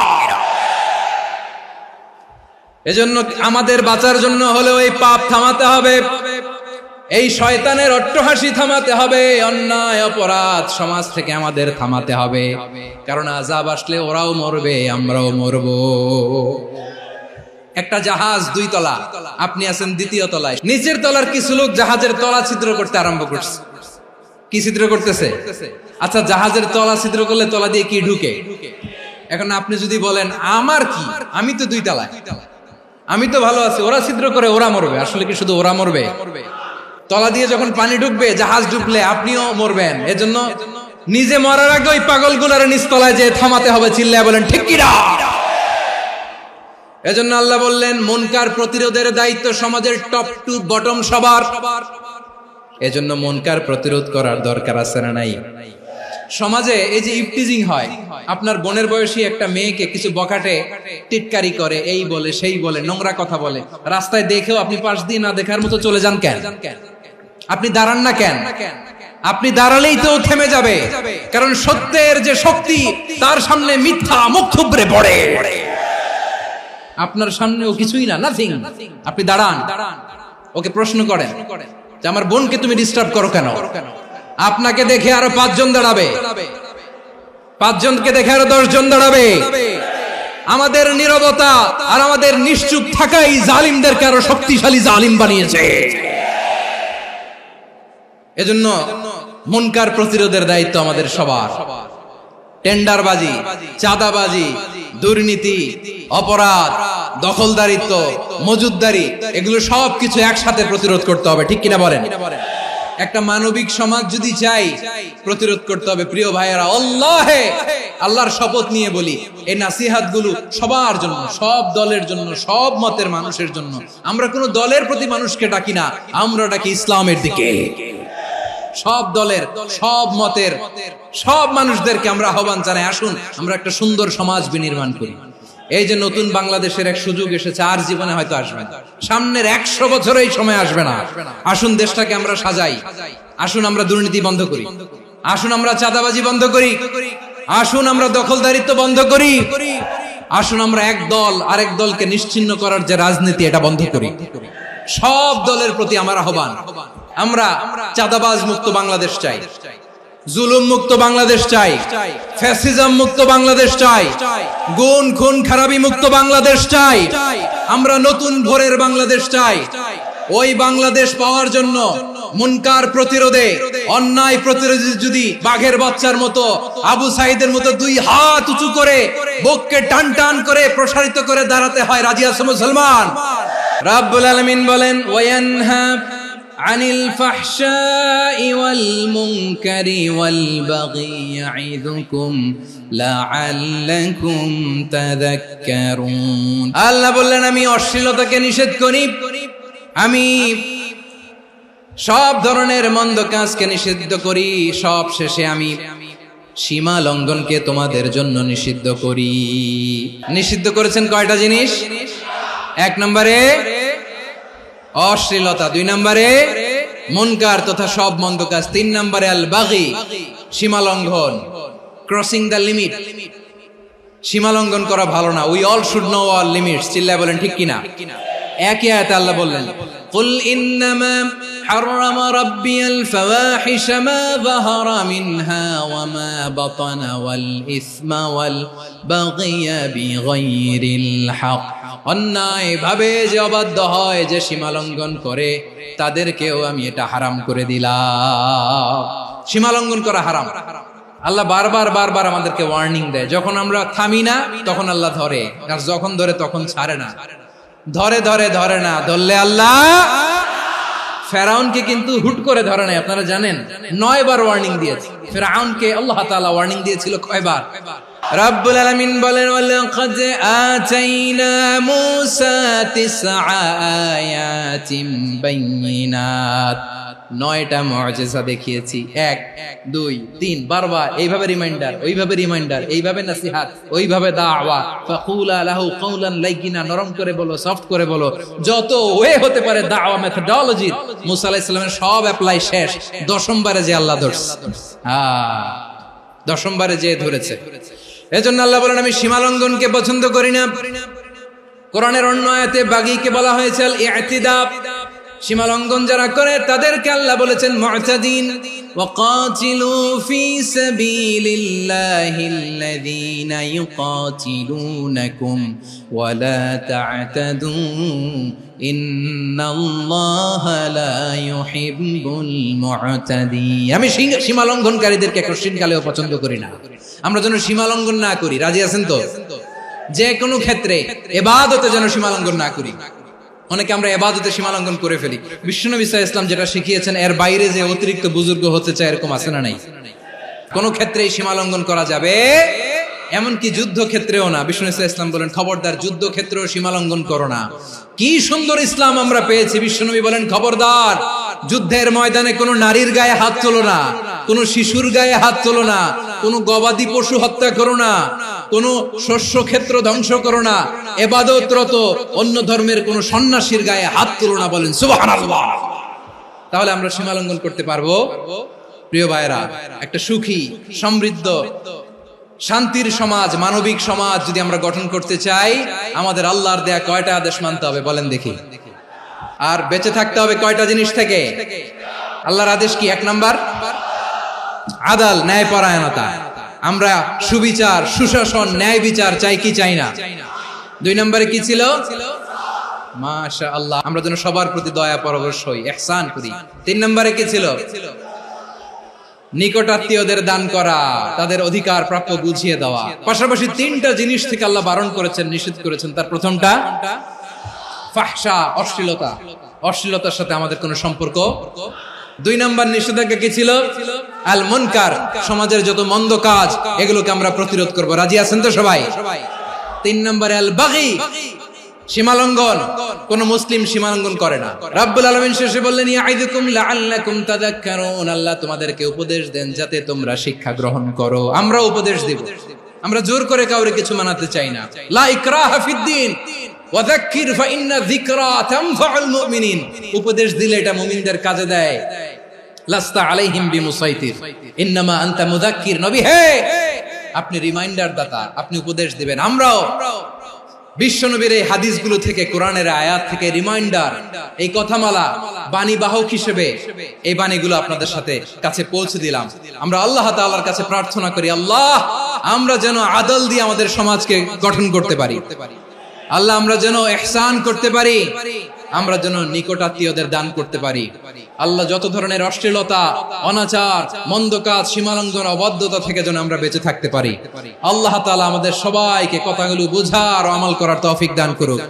Speaker 2: এজন্য আমাদের বাঁচার জন্য হলেও এই পাপ থামাতে হবে, এই শয়তানের অট্টহাসি থামাতে হবে, অন্যায় অপরাধ সমাজ থেকে আমাদের থামাতে হবে। কারণ আযাব আসলে ওরাও মরবে, আমরাও মরব। একটা জাহাজ 2 তলা, আপনি আছেন 2য় তলায়, নিচের তলার কিছু লোক জাহাজের তলা ছিদ্র করতে আরম্ভ করছে। কি ছিদ্র করতেছে? আচ্ছা, জাহাজের তলা ছিদ্র করলে তলা দিয়ে কি ঢুকে? এখন আপনি যদি বলেন আমার কি, আমি তো 2 তলায়, আমি তো ভালো আছি, ওরা ছিদ্র করে ওরা মরবে। আসলে কি শুধু ওরা মরবে? তলা দিয়ে যখন পানি ঢুকবে, জাহাজ ঢুকলে আপনিও মরবেন। এজন্য নিজে মরার আগে ওই পাগলগুলোর নিচতলায় যে থামাতে হবে। চিল্লায় বলেন ঠিক কিনা? এজন্য আল্লাহ বললেন, মুনকার প্রতিরোধের দায়িত্ব সমাজের টপ টু বটম সবার। এজন্য মুনকার প্রতিরোধ করার দরকার আছে না নাই? সমাজে এই যে ইফটিজিং হয়, আপনার বোনের বয়সী একটা মেয়েকে কিছু বকাটে টিটকারি করে, এই বলে সেই বলে, নোংরা কথা বলে, রাস্তায় দেখেও আপনি পাশ দিয়ে না দেখার মতো চলে যান কেন? আপনি দাঁড়ান না কেন? আপনি দাঁড়ালেই তো থেমে যাবে, কারণ সত্যের যে শক্তি তার সামনে মিথ্যা মুখ থুবড়ে পড়ে। আপনার সামনেও কিছুই না, নাথিং। আপনি দাঁড়ান, ওকে প্রশ্ন করেন যে আমার বোনকে তুমি ডিস্টার্ব করো কেন? আপনাকে দেখে আরো 5 জন দাঁড়াবে, 5 জনকে দেখে আরো 10 জন দাঁড়াবে। আমাদের নীরবতা আর আমাদের নিশ্চুপ থাকাই জালিমদেরকে আরো শক্তিশালী জালিম বানিয়েছে। এজন্য মুনকার প্রতিরোধের দায়িত্ব আমাদের সবার। টেন্ডারবাজি, চাঁদাবাজি, দুর্নীতি, অপরাধ, দখলদারিত্ব, মজুদদারি, এগুলো সবকিছু একসাথে প্রতিরোধ করতে হবে। ঠিক কিনা বলেন? একটা মানবিক সমাজ যদি চাই, প্রতিরোধ করতে হবে। প্রিয় ভাইয়েরা, আল্লাহর শপথ নিয়ে বলি, এই নাসিহাত গুলো সবার জন্য, সব দলের জন্য, সব মতের মানুষের জন্য। আমরা কোনো দলের প্রতি মানুষকে ডাকি না, আমরা ডাকি ইসলামের দিকে। সব দলের, সব মতের, সব মানুষদেরকে আমরা আহ্বান জানাই, আসুন আমরা একটা সুন্দর সমাজ বিনির্মাণ করি। এই যে নতুন বাংলাদেশের এক সুযোগ এসেছে, আর জীবনে হয়তো আসবে না, সামনের 100 বছরে এই সময় আসবে না। আসুন দেশটাকে আমরা সাজাই, আসুন আমরা দুর্নীতি বন্ধ করি, আসুন আমরা চাঁদাবাজি বন্ধ করি, আসুন আমরা দখলদারিত্ব বন্ধ করি, আসুন আমরা এক দল আরেক দলকে নিশ্চিহ্ন করার যে রাজনীতি, এটা বন্ধ করি। সব দলের প্রতি আমার আহ্বান, আমরা চাঁদাবাজ মুক্ত বাংলাদেশ চাই, জুলুম মুক্ত বাংলাদেশ চাই, ফ্যাসিজম মুক্ত বাংলাদেশ চাই, গুণ খুন খারাপি মুক্ত বাংলাদেশ চাই, আমরা নতুন ভোরের বাংলাদেশ চাই। ওই বাংলাদেশ পাওয়ার জন্য মুনকার প্রতিরোধে, অন্যায় প্রতিরোধে যদি বাঘের বাচ্চার মতো, আবু সাইদের মতো দুই হাত উঁচু করে বুককে টান টান করে প্রসারিত করে দাঁড়াতে হয়, রাজি আছো মুসলমান? রাব্বুল আলামিন বলেন ওয়ায়ানহা আনিল ফাহশাই ওয়াল মুনকারি ওয়াল বাগি ইয়াইদুকুম লাআল্লাকুম তাযাক্কারুন। আল্লাহ বললেন আমি অশ্লীলতাকে নিষেধ করি, আমি সব ধরনের মন্দ কাজকে নিষিদ্ধ করি, সব শেষে আমি সীমা লঙ্ঘনকে তোমাদের জন্য নিষিদ্ধ করি। নিষিদ্ধ করেছেন কয়টা জিনিস? 1 নম্বরে অশ্লীলতা, 2 নম্বরে মুনকার তথা সব মন্দ কাজ, 3 নম্বরে আল বাগি সীমা লঙ্ঘন, ক্রসিং দ্য লিমিট। সীমা লঙ্ঘন করা ভালো না। We all should know our limits. চিল্লায় বলেন ঠিক কিনা? একই আয়াতে আল্লাহ বললেন কুল ইন্নামা হাররামা রাব্বিয়াল ফাওয়াহিশা মা যাহারা মিনহা ওয়া মা বাতানা ওয়াল ইসমা ওয়াল বাগিয়া বিগাইরিল হক। অন্যায় ভাবে যে অবাধ্য হয়, যে সীমা লঙ্ঘন করে, তাদেরকেও আমি এটা হারাম করে দিলাম। সীমা লঙ্ঘন করা হারাম। আল্লাহ বারবার বারবার আমাদেরকে ওয়ার্নিং দেয়। যখন আমরা থামি না তখন আল্লাহ ধরে, আর যখন ধরে তখন ছাড়ে না। ধরে ধরে ধরে না, ধরলে আল্লাহ। ফেরাউনকে কিন্তু হুট করে ধরে নাই, আপনারা জানেন 9 বার ওয়ার্নিং দিয়েছে। ফেরাউনকে আল্লাহ তাআলা ওয়ার্নিং দিয়েছিল কয়বার? রাব্বুল আলামিন বলেন ওয়ালাকাদ আতাইনা মূসা 9 আয়াতিন বাইয়িনাত। 9টা মুআজিজা দেখিয়েছি, 1 2 3 বারবার এইভাবে রিমাইন্ডার, ওইভাবে রিমাইন্ডার, এইভাবে নসিহত, ওইভাবে দাওয়া। ফাকুলা লাহু কাওলান লাইয়িনা, নরম করে বলো, সফট করে বলো, যত ওয়ে হতে পারে দাওয়া মেথডোলজি। মুসা আলাইহিস সালামের সব অ্যাপ্লাই শেষ, 10ম বারে যে আল্লাহ ধরছে। 10ম বারে যে ধরেছে। এজন্য আল্লাহ বলেন আমি সীমা লঙ্ঘনকে পছন্দ করি না। কোরআনের অন্য আয়াতে বাগীকে বলা হয়েছে আল ইতিদা। সীমা লঙ্ঘন যারা করে তাদেরকে আল্লাহ বলেছেন মুতাদিন। ওয়াকাতিলু ফি সাবিলিল্লাহিল্লাযীনা ইউকাতিলুনাকুম ওয়া লা তা'তাদু ইন্নাল্লাহা লা ইউহিব্বুল মুতাদিন। আমি সীমা লঙ্ঘনকারীদেরকে কোশ্চিনকালেও পছন্দ করি না। আমরা যেন সীমা লঙ্ঘন না করি, রাজি আছেন তো? যে কোনো ক্ষেত্রে ইবাদতে যেন সীমা লঙ্ঘন না করি। অনেকে আমরা ইবাদতে সীমা লঙ্ঘন করে ফেলি। বিশ্বনবী সাল্লাল্লাহু আলাইহি ওয়াসাল্লাম যেটা শিখিয়েছেন এর বাইরে যে অতিরিক্ত বুজুর্গ হতে চায়, এরকম আছে না নাই? কোন ক্ষেত্রেই সীমা লঙ্ঘন করা যাবে, এমনকি যুদ্ধ ক্ষেত্রেও না। বিশ্বনবী সাল্লাল্লাহু আলাইহি ওয়াসাল্লাম বলেন খবরদার যুদ্ধ ক্ষেত্রেও সীমা লঙ্ঘন করো না। কি সুন্দর ইসলাম আমরা পেয়েছি। বিশ্বনবী বলেন খবরদার যুদ্ধের ময়দানে কোনো নারীর গায়ে হাত তোলো না, কোনো শিশুর গায়ে হাত তোলো না, কোনো গবাদি পশু হত্যা করো না, কোনো শস্য ক্ষেত্র ধ্বংস করো না, ইবাদতরত অন্য ধর্মের কোনো সন্ন্যাসীর গায়ে হাত তোলো না। বলেন সুবহানাল্লাহ। তাহলে আমরা সীমা লঙ্ঘন করতে পারবো? প্রিয় ভাইরা, একটা সুখী, সমৃদ্ধ, শান্তির সমাজ, মানবিক সমাজ যদি আমরা গঠন করতে চাই, আমাদের আল্লাহর দেয়া কয়টা আদেশ মানতে হবে বলেন দেখি? আর বেঁচে থাকতে হবে কয়টা জিনিস থেকে? আল্লাহর আদেশ কি? 1 নাম্বার আদাল, ন্যায়পরায়ণতা। আমরা সুবিচার, সুশাসন, ন্যায় বিচার চাই কি চাই না? 2 নম্বরে কি ছিল? মাশাআল্লাহ, আমরা যেন সবার প্রতি দয়া পরবশ হই, ইহসান করি। 3 নম্বরে কি ছিল? নিকটাত্মীয়দের দান করা, তাদের অধিকার প্রাপ্য বুঝিয়ে দেওয়া। পাশাপাশি 3টা জিনিস থেকে আল্লাহ বারণ করেছেন, নিষেধ করেছেন। তার প্রথমটা ফাহশা, অশ্লীলতা। অশ্লীলতার সাথে আমাদের কোনো সম্পর্ক। 2 নম্বর নিষেধাজ্ঞা কি ছিল? আল মুনকার, সমাজের যত মন্দ কাজ এগুলোকে আমরা প্রতিরোধ করব। রাজি আছেন তো সবাই? 3 নম্বরে আল বাগী, সীমালঙ্ঘন। কোন মুসলিম সীমালঙ্ঘন করে না। রাব্বুল আলামিন শেষে বললেন ইয়াইদুকুম লাআল্লাকুম তাযাক্কারুন। আল্লাহ তোমাদেরকে উপদেশ দেন যাতে তোমরা শিক্ষা গ্রহণ করো। আমরা উপদেশ দেব, আমরা জোর করে কাউরে কিছু মানাতে চাই না। লা ইকরাহা ফিদ্দিন ওয়াযাক্কির ফাইন্না যিকরা তানফাউল মুমিনিন। উপদেশ দিলে এটা মুমিনদের কাজে দেয়। লাস্তা আলাইহিম বিমুসাইতির ইন্নামা আনতা মুযাক্কির। নবী হে, আপনি রিমাইন্ডার দাতা, আপনি উপদেশ দিবেন। আমরাও বিশ্বনবীর এই হাদিসগুলো থেকে, কোরআনের আয়াত থেকে রিমাইন্ডার, এই কথামালা বাণী বাহক হিসেবে এই বাণীগুলো আপনাদের সাথে কাছে পৌঁছে দিলাম। আমরা আল্লাহ তাআলার কাছে প্রার্থনা করি, আল্লাহ আমরা যেন আদল দিয়ে আমাদের সমাজকে গঠন করতে পারি। আল্লাহ আমরা যেন ইহসান করতে পারি, আমরা যেন নিকটাত্মীয়দের দান করতে পারি। আল্লাহ যত ধরনের অশ্লীলতা, অনাচার, মন্দ কাজ, সীমালঙ্ঘন, অবাধ্যতা থেকে যেন আমরা বেঁচে থাকতে পারি। আল্লাহ তাআলা আমাদের সবাইকে কথাগুলো বোঝার ও আমল করার তৌফিক দান করুক।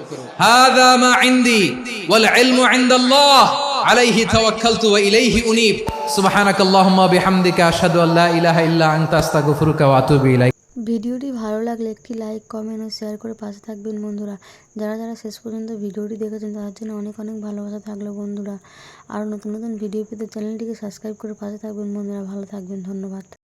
Speaker 2: হাযা মা ইনদি ওয়াল ইলমু ইনদাল্লাহ আলাইহি তাওয়াক্কালতু ওয়া ইলাইহি উনীব। সুবহানাকাল্লাহুম্মা বিহামদিকা আশহাদু আল্লা ইলাহা ইল্লা আনতা আস্তাগফিরুকা ওয়া আতুবু ইলাইক।
Speaker 1: ভিডিওটি ভালো লাগলে একটি লাইক, কমেন্ট ও শেয়ার করে পাশে থাকবেন বন্ধুরা। যারা যারা শেষ পর্যন্ত ভিডিওটি দেখেছেন তাদের জন্য অনেক অনেক ভালোবাসা থাকলো বন্ধুরা। আরও নতুন নতুন ভিডিও পেতে চ্যানেলটিকে সাবস্ক্রাইব করে পাশে থাকবেন বন্ধুরা। ভালো থাকবেন, ধন্যবাদ।